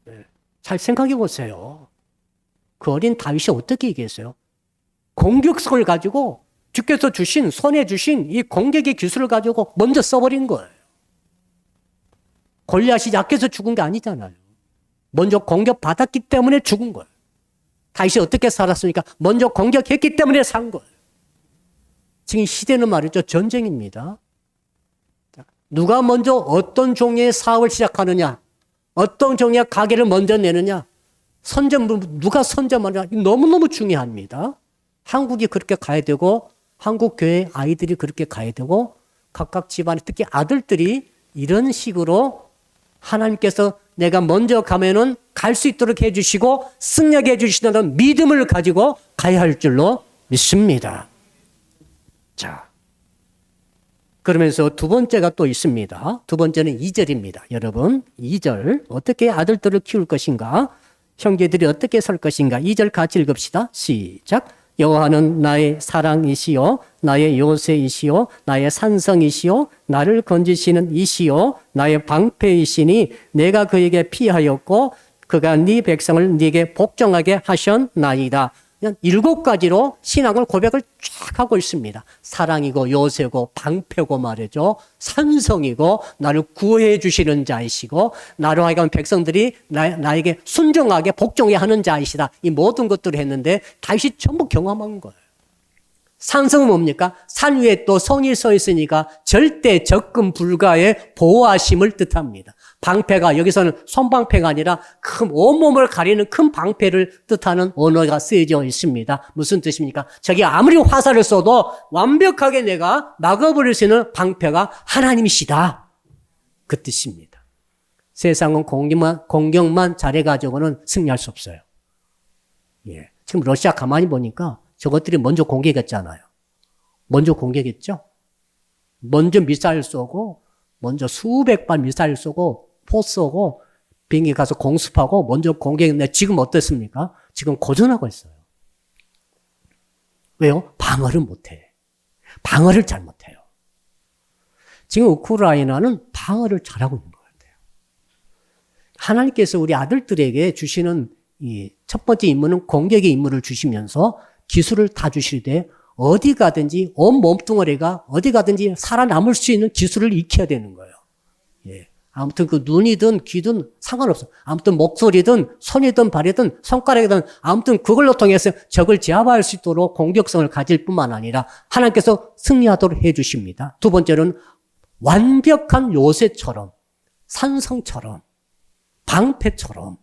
네. 잘 생각해 보세요. 그 어린 다윗이 어떻게 이겼어요? 공격성을 가지고 주께서 손에 주신 이 공격의 기술을 가지고 먼저 써버린 거예요. 골리앗이 약해서 죽은 게 아니잖아요. 먼저 공격받았기 때문에 죽은 거예요. 다윗이 어떻게 살았습니까? 먼저 공격했기 때문에 산 거예요. 지금 시대는 말이죠. 전쟁입니다. 누가 먼저 어떤 종류의 사업을 시작하느냐, 어떤 종류의 가게를 먼저 내느냐, 선점, 누가 선점하냐, 너무너무 중요합니다. 한국이 그렇게 가야 되고, 한국 교회 아이들이 그렇게 가야 되고, 각각 집안에 특히 아들들이 이런 식으로 하나님께서 내가 먼저 가면은 갈 수 있도록 해주시고 승리하게 해주신다는 믿음을 가지고 가야 할 줄로 믿습니다. 자, 그러면서 두 번째가 또 있습니다. 두 번째는 2절입니다. 여러분, 2절 어떻게 아들들을 키울 것인가? 형제들이 어떻게 살 것인가? 2절 같이 읽읍시다. 시작. 여호와는 나의 사랑이시요 나의 요새이시요 나의 산성이시요 나를 건지시는 이시요 나의 방패이시니 내가 그에게 피하였고 그가 네 백성을 네게 복종하게 하셨나이다. 그냥 7가지로 신앙을 고백을 쫙 하고 있습니다. 사랑이고 요새고 방패고 말이죠. 산성이고 나를 구해 주시는 자이시고 나로 하여금 백성들이 나에게 순종하게 복종해 하는 자이시다. 이 모든 것들을 했는데 다윗이 전부 경험한 거예요. 산성은 뭡니까? 산 위에 또 성이 서 있으니까 절대 접근 불가의 보호하심을 뜻합니다. 방패가 여기서는 손방패가 아니라 큰 온몸을 가리는 큰 방패를 뜻하는 언어가 쓰여져 있습니다. 무슨 뜻입니까? 저기 아무리 화살을 쏘도 완벽하게 내가 막아버릴 수 있는 방패가 하나님이시다. 그 뜻입니다. 세상은 공격만 잘해가지고는 승리할 수 없어요. 예. 지금 러시아 가만히 보니까 저것들이 먼저 공격했잖아요. 먼저 공격했죠? 먼저 미사일 쏘고, 먼저 수백 발 미사일 쏘고, 포 쏘고, 비행기 가서 공습하고, 먼저 공격했는데 지금 어떻습니까? 지금 고전하고 있어요. 왜요? 방어를 못해. 방어를 잘 못해요. 지금 우크라이나는 방어를 잘하고 있는 것 같아요. 하나님께서 우리 아들들에게 주시는 이 첫 번째 임무는 공격의 임무를 주시면서 기술을 다 주시되 어디 가든지 온 몸뚱어리가 어디 가든지 살아남을 수 있는 기술을 익혀야 되는 거예요. 예. 아무튼 그 눈이든 귀든 상관없어. 아무튼 목소리든 손이든 발이든 손가락이든 아무튼 그걸로 통해서 적을 제압할 수 있도록 공격성을 가질 뿐만 아니라 하나님께서 승리하도록 해 주십니다. 두 번째는 완벽한 요새처럼 산성처럼 방패처럼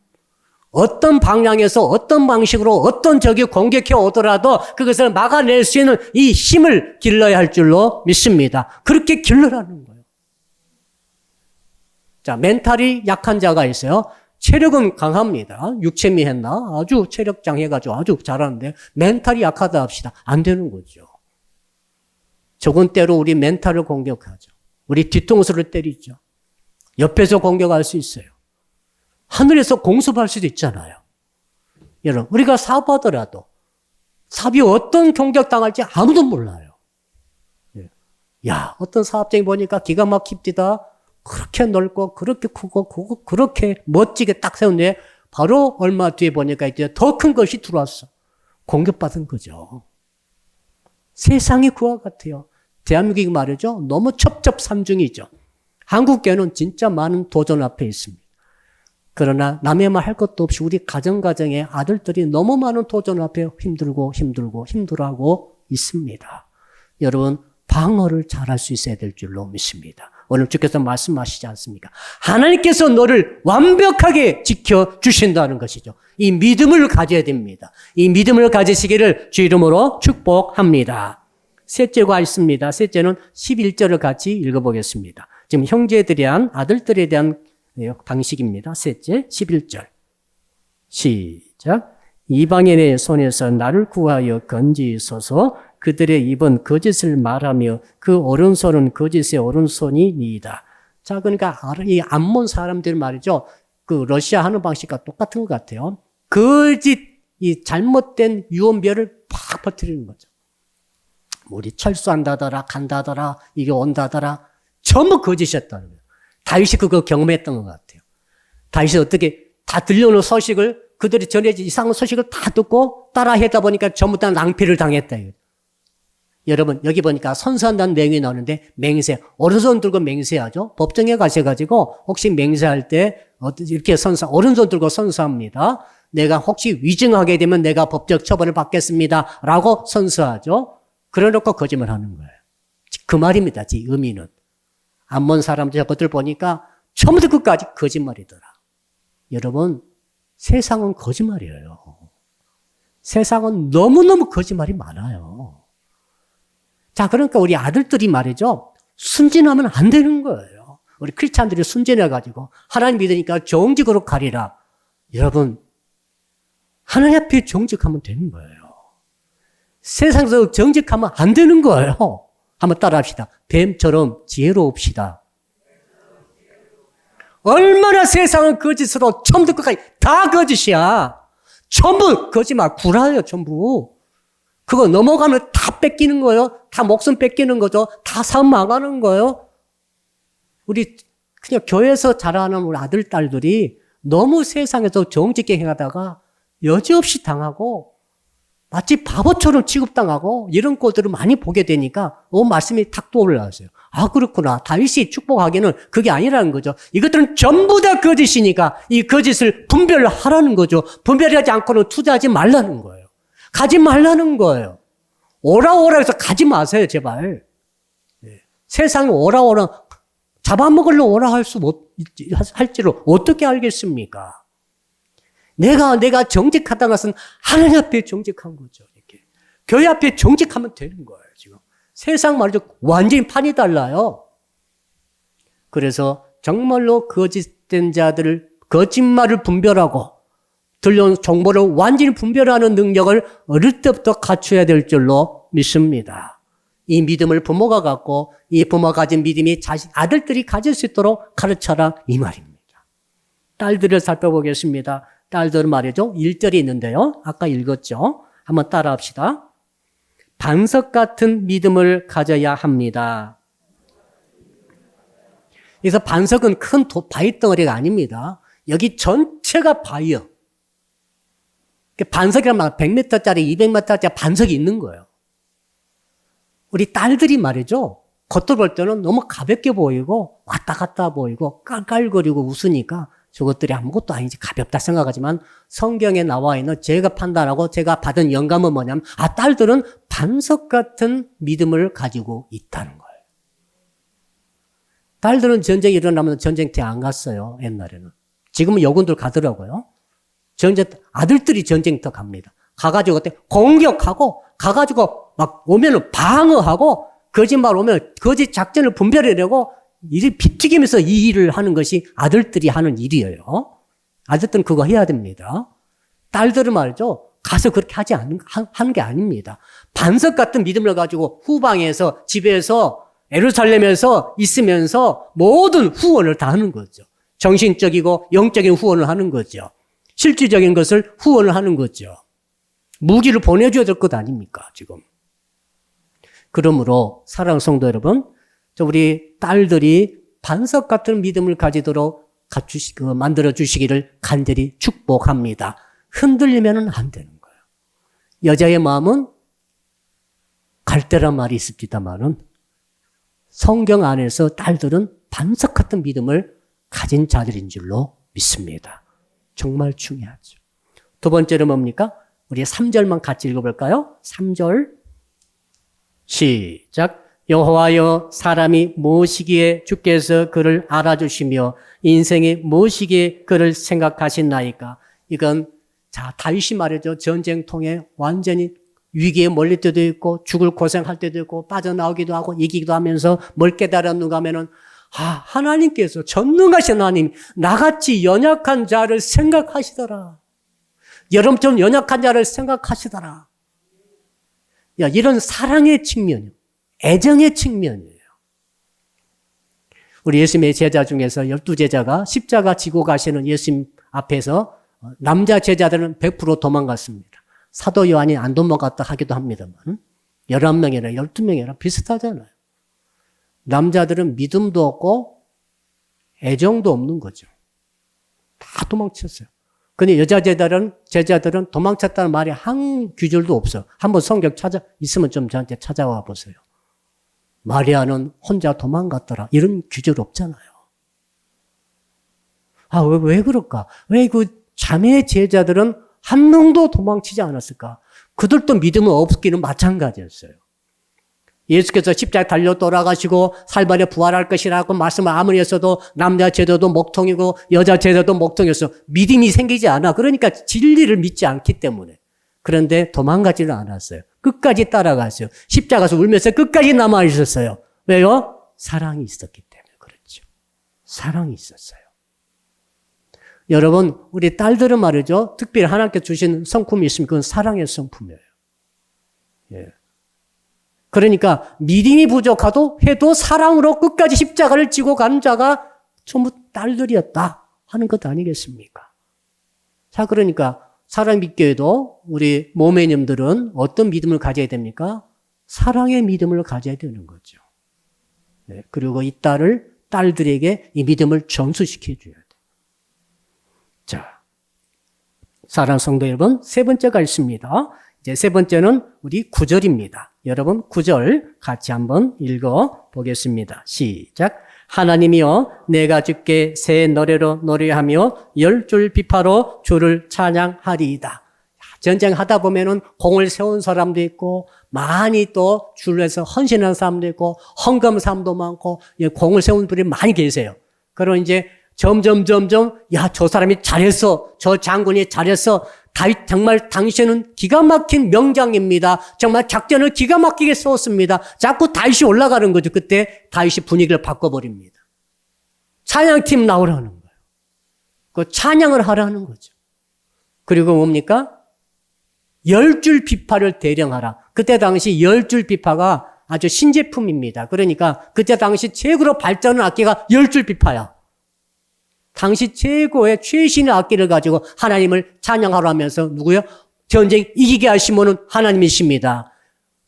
어떤 방향에서 어떤 방식으로 어떤 적이 공격해 오더라도 그것을 막아낼 수 있는 이 힘을 길러야 할 줄로 믿습니다. 그렇게 길러라는 거예요. 자, 멘탈이 약한 자가 있어요. 체력은 강합니다. 육체미 했나? 아주 체력장 해가지고 아주 잘하는데 멘탈이 약하다 합시다. 안 되는 거죠. 적은 때로 우리 멘탈을 공격하죠. 우리 뒤통수를 때리죠. 옆에서 공격할 수 있어요. 하늘에서 공습할 수도 있잖아요. 여러분, 우리가 사업하더라도 사업이 어떤 공격당할지 아무도 몰라요. 야, 어떤 사업장이 보니까 기가 막힙니다. 그렇게 넓고 그렇게 크고 그렇게 멋지게 딱 세웠는데 바로 얼마 뒤에 보니까 이제 더 큰 것이 들어왔어. 공격받은 거죠. 세상이 그와 같아요. 대한민국이 말이죠. 너무 첩첩산중이죠. 한국교회는 진짜 많은 도전 앞에 있습니다. 그러나 남의 말 할 것도 없이 우리 가정에 아들들이 너무 많은 도전 앞에 힘들어하고 있습니다. 여러분, 방어를 잘할 수 있어야 될 줄로 믿습니다. 오늘 주께서 말씀하시지 않습니까? 하나님께서 너를 완벽하게 지켜주신다는 것이죠. 이 믿음을 가져야 됩니다. 이 믿음을 가지시기를 주 이름으로 축복합니다. 셋째가 있습니다. 셋째는 11절을 같이 읽어보겠습니다. 지금 형제들에 대한 아들들에 대한 방식입니다. 셋째, 11절. 시작. 이방인의 손에서 나를 구하여 건지소서. 그들의 입은 거짓을 말하며 그 오른손은 거짓의 오른손이니이다. 자, 그러니까 이 암몬 사람들 말이죠. 그 러시아 하는 방식과 똑같은 것 같아요. 거짓, 이 잘못된 유언비어를 팍 퍼뜨리는 거죠. 우리 철수한다더라, 간다더라, 이게 온다더라. 전부 거짓이었다는 거예요. 다윗이 그거 경험했던 것 같아요. 다윗이 어떻게 다 들려오는 소식을 그들이 전해진 이상한 소식을 다 듣고 따라 하다 보니까 전부 다 낭패를 당했다. 여러분, 여기 보니까 선서한다는 내용이 나오는데 맹세, 오른손 들고 맹세하죠. 법정에 가셔가지고 혹시 맹세할 때 이렇게 오른손 들고 선서합니다. 내가 혹시 위증하게 되면 내가 법적 처벌을 받겠습니다. 라고 선서하죠. 그래놓고 거짓말하는 거예요. 그 말입니다. 지 의미는. 암몬 사람들 저것들 보니까 처음부터 끝까지 거짓말이더라. 여러분, 세상은 거짓말이에요. 세상은 너무너무 거짓말이 많아요. 자, 그러니까 우리 아들들이 말이죠. 순진하면 안 되는 거예요. 우리 크리스찬들이 순진해가지고 하나님 믿으니까 정직으로 가리라. 여러분, 하나님 앞에 정직하면 되는 거예요. 세상에서 정직하면 안 되는 거예요. 한번 따라합시다. 뱀처럼 지혜로웁시다. 얼마나 세상은 거짓으로 처음부터 끝까지 다 거짓이야. 전부 거짓말, 구라예요, 전부. 그거 넘어가면 다 뺏기는 거예요. 다 목숨 뺏기는 거죠. 다 삶 망하는 거예요. 우리 그냥 교회에서 자라는 우리 아들, 딸들이 너무 세상에서 정직하게 행하다가 여지없이 당하고 마치 바보처럼 취급당하고 이런 꼴들을 많이 보게 되니까 말씀이 탁 떠올라왔어요. 아, 그렇구나. 다윗이 축복하기는 그게 아니라는 거죠. 이것들은 전부 다 거짓이니까 이 거짓을 분별하라는 거죠. 분별하지 않고는 투자하지 말라는 거예요. 가지 말라는 거예요. 오라 해서 가지 마세요, 제발. 세상에 오라 잡아먹으려 오라 할지를 어떻게 알겠습니까? 내가 정직하다는 것은 하나님 앞에 정직한 거죠. 이렇게. 교회 앞에 정직하면 되는 거예요, 지금. 세상 말이죠. 완전히 판이 달라요. 그래서 정말로 거짓된 자들을, 거짓말을 분별하고 들려온 정보를 완전히 분별하는 능력을 어릴 때부터 갖춰야 될 줄로 믿습니다. 이 믿음을 부모가 갖고 이 부모가 가진 믿음이 아들들이 가질 수 있도록 가르쳐라, 이 말입니다. 딸들을 살펴보겠습니다. 딸들은 말이죠. 1절이 있는데요. 아까 읽었죠. 한번 따라합시다. 반석 같은 믿음을 가져야 합니다. 그래서 반석은 큰 바위 덩어리가 아닙니다. 여기 전체가 바위요. 반석이란 말 100m짜리, 200m짜리 반석이 있는 거예요. 우리 딸들이 말이죠. 겉으로 볼 때는 너무 가볍게 보이고 왔다 갔다 보이고 깔깔거리고 웃으니까 저것들이 아무것도 아니지 가볍다 생각하지만 성경에 나와 있는 제가 판단하고 제가 받은 영감은 뭐냐면 딸들은 반석 같은 믿음을 가지고 있다는 거예요. 딸들은 전쟁이 일어나면 전쟁터에 안 갔어요. 옛날에는. 지금은 여군들 가더라고요. 아들들이 전쟁터 갑니다. 가가지고 그때 공격하고 가가지고 막 오면은 방어하고 거짓말 오면 거짓 작전을 분별해내고 일이 피튀기면서 이 일을 하는 것이 아들들이 하는 일이에요. 아들들은 그거 해야 됩니다. 딸들은 말이죠. 가서 그렇게 하는 게 아닙니다. 반석 같은 믿음을 가지고 후방에서 집에서 예루살렘에서 있으면서 모든 후원을 다 하는 거죠. 정신적이고 영적인 후원을 하는 거죠. 실질적인 것을 후원을 하는 거죠. 무기를 보내줘야 될 것 아닙니까, 지금. 그러므로 사랑하는 성도 여러분, 우리 딸들이 반석 같은 믿음을 가지도록 만들어 주시기를 간절히 축복합니다. 흔들리면 안 되는 거예요. 여자의 마음은 갈대란 말이 있습니다만은 성경 안에서 딸들은 반석 같은 믿음을 가진 자들인 줄로 믿습니다. 정말 중요하죠. 두 번째로 뭡니까? 우리 3절만 같이 읽어볼까요? 3절 시작. 여호와여, 사람이 무엇이기에 주께서 그를 알아주시며 인생이 무엇이기에 그를 생각하신나이까. 이건 다윗이 말이죠. 전쟁통에 완전히 위기에 몰릴 때도 있고 죽을 고생할 때도 있고 빠져나오기도 하고 이기기도 하면서 뭘 깨달았는가 하면은 하나님께서 전능하신 하나님 나같이 연약한 자를 생각하시더라. 여러분처럼 연약한 자를 생각하시더라. 이런 사랑의 측면이요. 애정의 측면이에요. 우리 예수님의 제자 중에서 12제자가 십자가 지고 가시는 예수님 앞에서 남자 제자들은 100% 도망갔습니다. 사도 요한이 안 도망갔다 하기도 합니다만 11명이나 12명이나 비슷하잖아요. 남자들은 믿음도 없고 애정도 없는 거죠. 다 도망쳤어요. 근데 여자 제자들은 도망쳤다는 말이 한 규절도 없어요. 한번 성경 있으면 좀 저한테 찾아와 보세요. 마리아는 혼자 도망갔더라. 이런 규절 없잖아요. 왜 그럴까? 왜 그 자매 제자들은 한 명도 도망치지 않았을까? 그들도 믿음은 없기는 마찬가지였어요. 예수께서 십자가에 달려 돌아가시고 살발에 부활할 것이라고 말씀을 아무리 했어도 남자 제도도 목통이고 여자 제도도 목통이었어. 믿음이 생기지 않아. 그러니까 진리를 믿지 않기 때문에. 그런데 도망가지는 않았어요. 끝까지 따라갔어요. 십자가에서 울면서 끝까지 남아 있었어요. 왜요? 사랑이 있었기 때문에 그렇죠. 사랑이 있었어요. 여러분, 우리 딸들은 말이죠. 특별히 하나님께 주신 성품이 있으면 그건 사랑의 성품이에요. 예. 그러니까 믿음이 부족하도 해도 사랑으로 끝까지 십자가를 지고 간 자가 전부 딸들이었다 하는 것 아니겠습니까? 자, 그러니까 사랑 믿교회도 우리 모매님들은 어떤 믿음을 가져야 됩니까? 사랑의 믿음을 가져야 되는 거죠. 네, 그리고 이 딸들에게 이 믿음을 전수시켜줘야 돼요. 자, 사랑 성도 여러분, 세 번째가 있습니다. 이제 세 번째는 우리 9절입니다. 여러분 9절 같이 한번 읽어 보겠습니다. 시작. 하나님이여 내가 주께 새 노래로 노래하며 10줄 비파로 주를 찬양하리이다. 전쟁하다 보면은 공을 세운 사람도 있고 많이 또 줄에서 헌신한 사람도 있고 헌금 사람도 많고 공을 세운 분이 많이 계세요. 그럼 이제 점점 야, 저 사람이 잘했어. 저 장군이 잘했어. 다윗 정말 당신은 기가 막힌 명장입니다. 정말 작전을 기가 막히게 세웠습니다. 자꾸 다윗이 올라가는 거죠. 그때 다윗이 분위기를 바꿔버립니다. 찬양팀 나오라는 거예요. 그 찬양을 하라는 거죠. 그리고 뭡니까? 10줄 비파를 대령하라. 그때 당시 10줄 비파가 아주 신제품입니다. 그러니까 그때 당시 최고로 발전한 악기가 10줄 비파야. 당시 최고의 최신의 악기를 가지고 하나님을 찬양하러 하면서 누구요? 전쟁 이기게 하신 분은 하나님이십니다.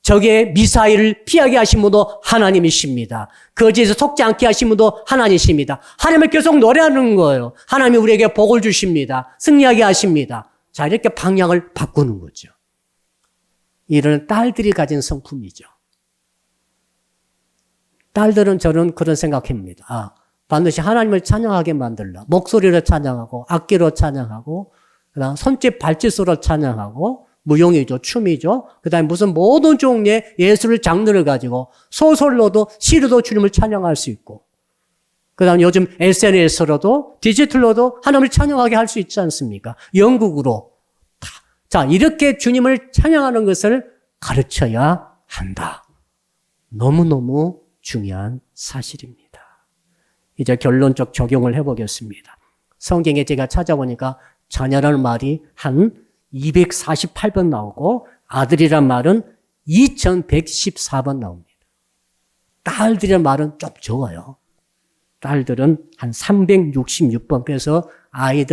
적의 미사일을 피하게 하신 분도 하나님이십니다. 거지에서 속지 않게 하신 분도 하나님이십니다. 하나님을 계속 노래하는 거예요. 하나님이 우리에게 복을 주십니다. 승리하게 하십니다. 자, 이렇게 방향을 바꾸는 거죠. 이런 딸들이 가진 성품이죠. 딸들은 저는 그런 생각합니다. 반드시 하나님을 찬양하게 만들라. 목소리로 찬양하고 악기로 찬양하고 그다음 손짓 발짓으로 찬양하고 무용이죠. 춤이죠. 그다음에 무슨 모든 종류의 예술 장르를 가지고 소설로도 시로도 주님을 찬양할 수 있고 그다음 요즘 SNS로도 디지털로도 하나님을 찬양하게 할 수 있지 않습니까? 영국으로. 자, 이렇게 주님을 찬양하는 것을 가르쳐야 한다. 너무너무 중요한 사실입니다. 이제 결론적 적용을 해보겠습니다. 성경에 제가 찾아보니까 자녀라는 말이 한 248번 나오고 아들이란 말은 2114번 나옵니다. 딸들이란 말은 좀 적어요. 딸들은 한 366번. 그래서 아이,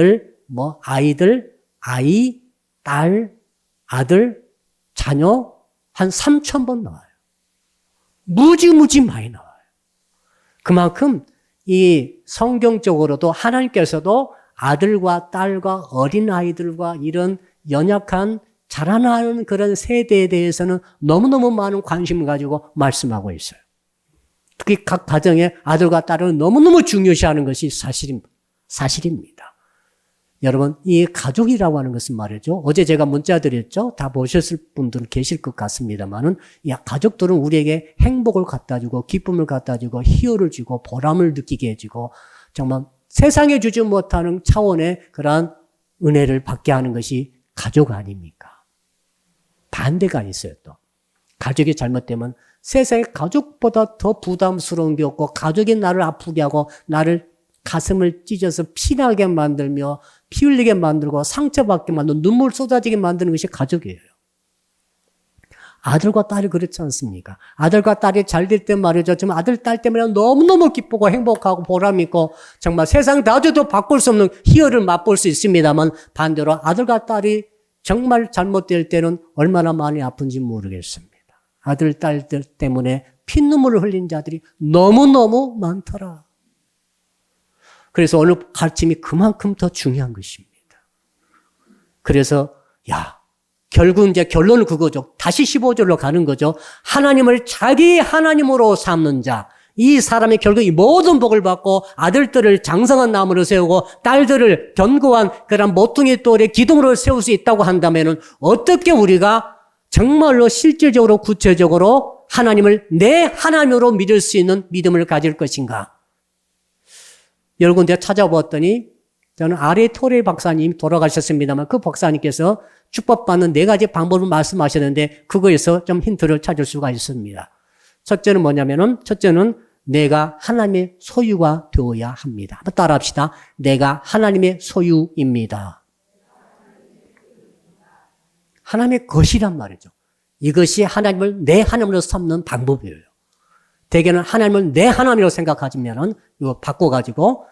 딸, 아들, 자녀 한 3,000번 나와요. 무지 많이 나와요. 그만큼 이 성경적으로도 하나님께서도 아들과 딸과 어린아이들과 이런 연약한 자라나는 그런 세대에 대해서는 너무너무 많은 관심을 가지고 말씀하고 있어요. 특히 각 가정의 아들과 딸을 너무너무 중요시하는 것이 사실입니다. 여러분, 이 가족이라고 하는 것은 말이죠. 어제 제가 문자 드렸죠. 다 보셨을 분들은 계실 것 같습니다만은, 가족들은 우리에게 행복을 갖다 주고, 기쁨을 갖다 주고, 희열을 주고, 보람을 느끼게 해주고, 정말 세상에 주지 못하는 차원의 그러한 은혜를 받게 하는 것이 가족 아닙니까? 반대가 있어요, 또. 가족이 잘못되면 세상에 가족보다 더 부담스러운 게 없고, 가족이 나를 아프게 하고, 나를 가슴을 찢어서 피나게 만들며 피 흘리게 만들고 상처받게 만들고 눈물 쏟아지게 만드는 것이 가족이에요. 아들과 딸이 그렇지 않습니까? 아들과 딸이 잘 될 때 말이죠. 지금 아들, 딸 때문에 너무너무 기쁘고 행복하고 보람 있고 정말 세상 놔줘도 바꿀 수 없는 희열을 맛볼 수 있습니다만 반대로 아들과 딸이 정말 잘못될 때는 얼마나 많이 아픈지 모르겠습니다. 아들, 딸들 때문에 피눈물을 흘린 자들이 너무너무 많더라. 그래서 오늘 가르침이 그만큼 더 중요한 것입니다. 그래서 결국 이제 결론은 그거죠. 다시 15절로 가는 거죠. 하나님을 자기 하나님으로 삼는 자. 이 사람이 결국 이 모든 복을 받고 아들들을 장성한 나무로 세우고 딸들을 견고한 그런 모퉁이 돌의 기둥으로 세울 수 있다고 한다면은 어떻게 우리가 정말로 실질적으로 구체적으로 하나님을 내 하나님으로 믿을 수 있는 믿음을 가질 것인가? 여러 군데 찾아보았더니 저는 아레 토레 박사님 돌아가셨습니다만 그 박사님께서 축복받는 4가지 방법을 말씀하셨는데 그거에서 좀 힌트를 찾을 수가 있습니다. 첫째는 뭐냐면은 첫째는 내가 하나님의 소유가 되어야 합니다. 한번 따라합시다. 내가 하나님의 소유입니다. 하나님의 것이란 말이죠. 이것이 하나님을 내 하나님으로 삼는 방법이에요. 대개는 하나님을 내 하나님으로 생각하면은 이거 바꿔가지고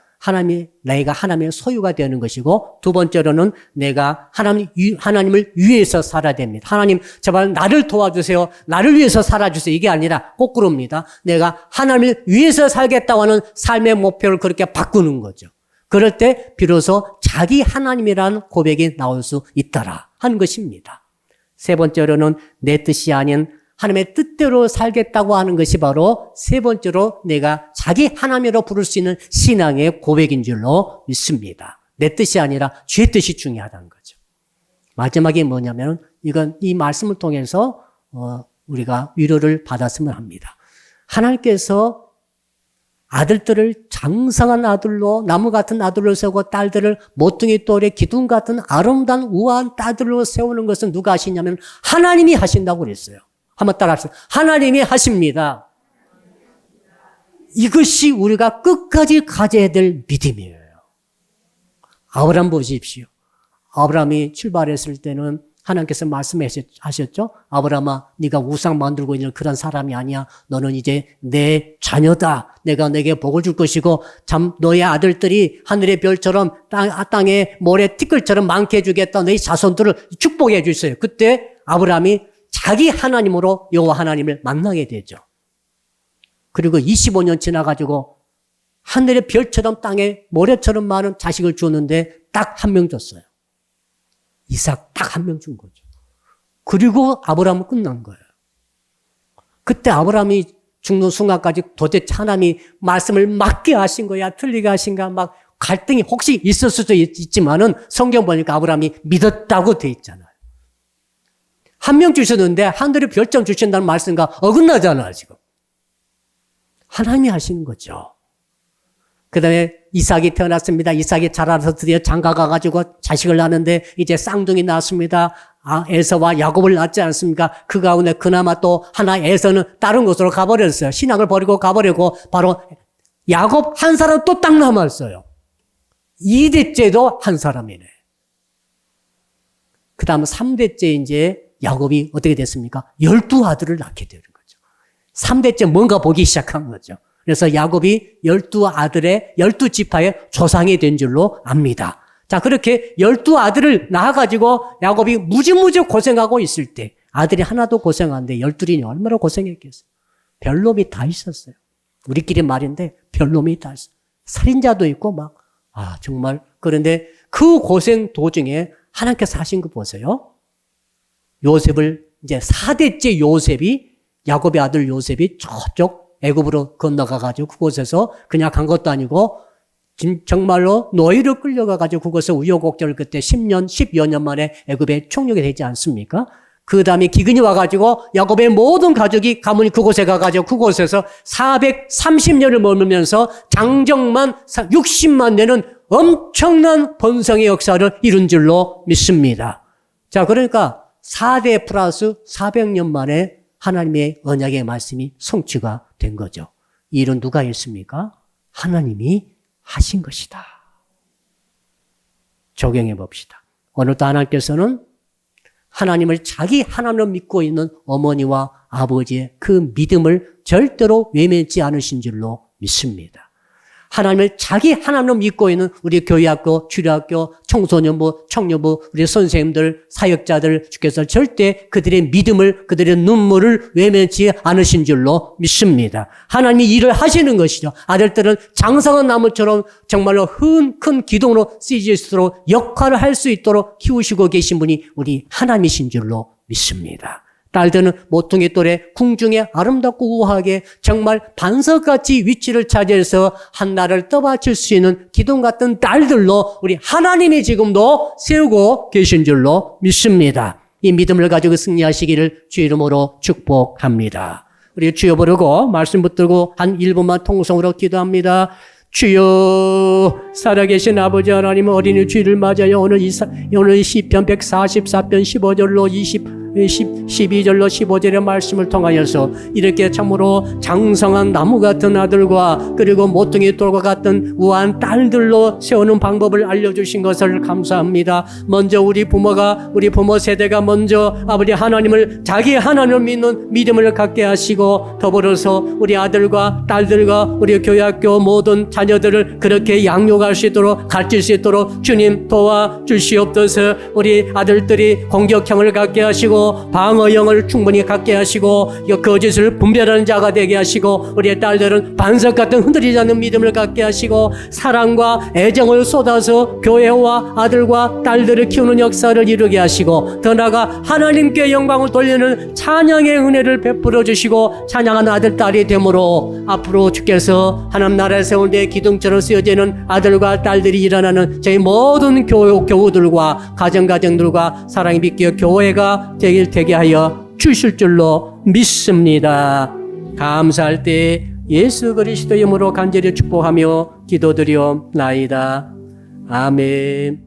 내가 하나님의 소유가 되는 것이고, 두 번째로는 내가 하나님을 위해서 살아야 됩니다. 하나님, 제발 나를 도와주세요. 나를 위해서 살아주세요. 이게 아니라 거꾸로입니다. 내가 하나님을 위해서 살겠다고 하는 삶의 목표를 그렇게 바꾸는 거죠. 그럴 때 비로소 자기 하나님이라는 고백이 나올 수 있더라 하는 것입니다. 세 번째로는 내 뜻이 아닌 하나님의 뜻대로 살겠다고 하는 것이 바로 세 번째로 내가 자기 하나님으로 부를 수 있는 신앙의 고백인 줄로 믿습니다. 내 뜻이 아니라 주의 뜻이 중요하다는 거죠. 마지막에 뭐냐면 이건 이 말씀을 통해서 우리가 위로를 받았으면 합니다. 하나님께서 아들들을 장성한 아들로 나무 같은 아들로 세우고 딸들을 모퉁이 돌에 기둥 같은 아름다운 우아한 딸들로 세우는 것은 누가 하시냐면 하나님이 하신다고 그랬어요. 한번 따라합시다. 하나님이 하십니다. 이것이 우리가 끝까지 가져야 될 믿음이에요. 아브라함 보십시오. 아브라함이 출발했을 때는 하나님께서 말씀하셨죠. 아브라함아, 네가 우상 만들고 있는 그런 사람이 아니야. 너는 이제 내 자녀다. 내가 내게 복을 줄 것이고 참 너의 아들들이 하늘의 별처럼 땅에 모래 티끌처럼 많게 해주겠다. 너희 자손들을 축복해 주세요. 그때 아브라함이 자기 하나님으로 여호와 하나님을 만나게 되죠. 그리고 25년 지나가지고 하늘의 별처럼 땅에 모래처럼 많은 자식을 주었는데 딱 한 명 줬어요. 이삭 딱 한 명 준 거죠. 그리고 아브라함은 끝난 거예요. 그때 아브라함이 죽는 순간까지 도대체 하나님이 말씀을 맞게 하신 거야, 틀리게 하신가, 막 갈등이 혹시 있을 수도 있지만은 성경 보니까 아브라함이 믿었다고 돼 있잖아요. 한 명 주셨는데 하늘의 별점 주신다는 말씀과 어긋나잖아요, 지금. 하나님이 하시는 거죠. 그 다음에 이삭이 태어났습니다. 이삭이 자라서 드디어 장가가가지고 자식을 낳는데 이제 쌍둥이 낳았습니다. 에서와 야곱을 낳지 않습니까? 그 가운데 그나마 또 하나 에서는 다른 곳으로 가버렸어요. 신앙을 버리고 가버리고 바로 야곱 한 사람 또 딱 남았어요. 2대째도 한 사람이네. 그 다음 3대째 이제 야곱이 어떻게 됐습니까? 12아들을 낳게 되는 거죠. 3대째 뭔가 보기 시작한 거죠. 그래서 야곱이 12아들의 12지파의 조상이 된 줄로 압니다. 자, 그렇게 12아들을 낳아가지고 야곱이 무지무지 고생하고 있을 때 아들이 하나도 고생하는데 12이 얼마나 고생했겠어요. 별놈이 다 있었어요. 우리끼리 말인데 별놈이 다 있어요. 살인자도 있고 막 정말. 그런데 그 고생 도중에 하나님께서 하신 거 보세요. 요셉을 이제 4대째 요셉이 야곱의 아들 요셉이 저쪽 애굽으로 건너가가지고 그곳에서 그냥 간 것도 아니고 정말로 노예로 끌려가가지고 그곳에 우여곡절 그때 10년, 10여 년 만에 애굽에 총력이 되지 않습니까? 그 다음에 기근이 와가지고 야곱의 모든 가족이 가문이 그곳에 가가지고 그곳에서 430년을 머물면서 장정만 60만 내는 엄청난 번성의 역사를 이룬 줄로 믿습니다. 자, 그러니까 4대 플러스 400년 만에 하나님의 언약의 말씀이 성취가 된 거죠. 이 일은 누가 했습니까? 하나님이 하신 것이다. 적용해 봅시다. 오늘도 하나님께서는 하나님을 자기 하나님으로 믿고 있는 어머니와 아버지의 그 믿음을 절대로 외면치 않으신 줄로 믿습니다. 하나님을 자기 하나님으로 믿고 있는 우리 교회학교, 주일학교, 청소년부, 청년부, 우리 선생님들, 사역자들 주께서 절대 그들의 믿음을, 그들의 눈물을 외면치 않으신 줄로 믿습니다. 하나님이 일을 하시는 것이죠. 아들들은 장성한 나무처럼 정말로 큰 기둥으로 쓰여질수록 역할을 할 수 있도록 키우시고 계신 분이 우리 하나님이신 줄로 믿습니다. 딸들은 모퉁이 돌에 궁중에 아름답고 우아하게 정말 반석같이 위치를 차지해서 한나를 떠받칠 수 있는 기둥 같은 딸들로 우리 하나님이 지금도 세우고 계신 줄로 믿습니다. 이 믿음을 가지고 승리하시기를 주 이름으로 축복합니다. 우리 주여 부르고 말씀 붙들고 한 1분만 통성으로 기도합니다. 주여, 살아계신 아버지 하나님, 어린이 주일을 맞아요. 오늘 시편 144편 15절로 12절로 15절의 말씀을 통하여서 이렇게 참으로 장성한 나무 같은 아들과 그리고 모퉁이 돌과 같은 우아한 딸들로 세우는 방법을 알려주신 것을 감사합니다. 먼저 우리 부모 세대가 먼저 아버지 하나님을, 자기 하나님을 믿는 믿음을 갖게 하시고, 더불어서 우리 아들과 딸들과 우리 교회학교 모든 자녀들을 그렇게 양육할 수 있도록, 가르칠 수 있도록 주님 도와주시옵소서. 우리 아들들이 공격형을 갖게 하시고 방어형을 충분히 갖게 하시고 거짓을 분별하는 자가 되게 하시고, 우리의 딸들은 반석 같은 흔들리지 않는 믿음을 갖게 하시고 사랑과 애정을 쏟아서 교회와 아들과 딸들을 키우는 역사를 이루게 하시고, 더 나아가 하나님께 영광을 돌리는 찬양의 은혜를 베풀어 주시고 찬양하는 아들 딸이 되므로 앞으로 주께서 하나님 나라를 세울 때 기둥처럼 쓰여지는 아들과 딸들이 일어나는 저희 모든 교우들과 가정들과 사랑이 믿기어 교회가 되게 하여 주실 줄로 믿습니다. 감사할 때 예수 그리스도의 이름으로 간절히 축복하며 기도드리옵나이다. 아멘.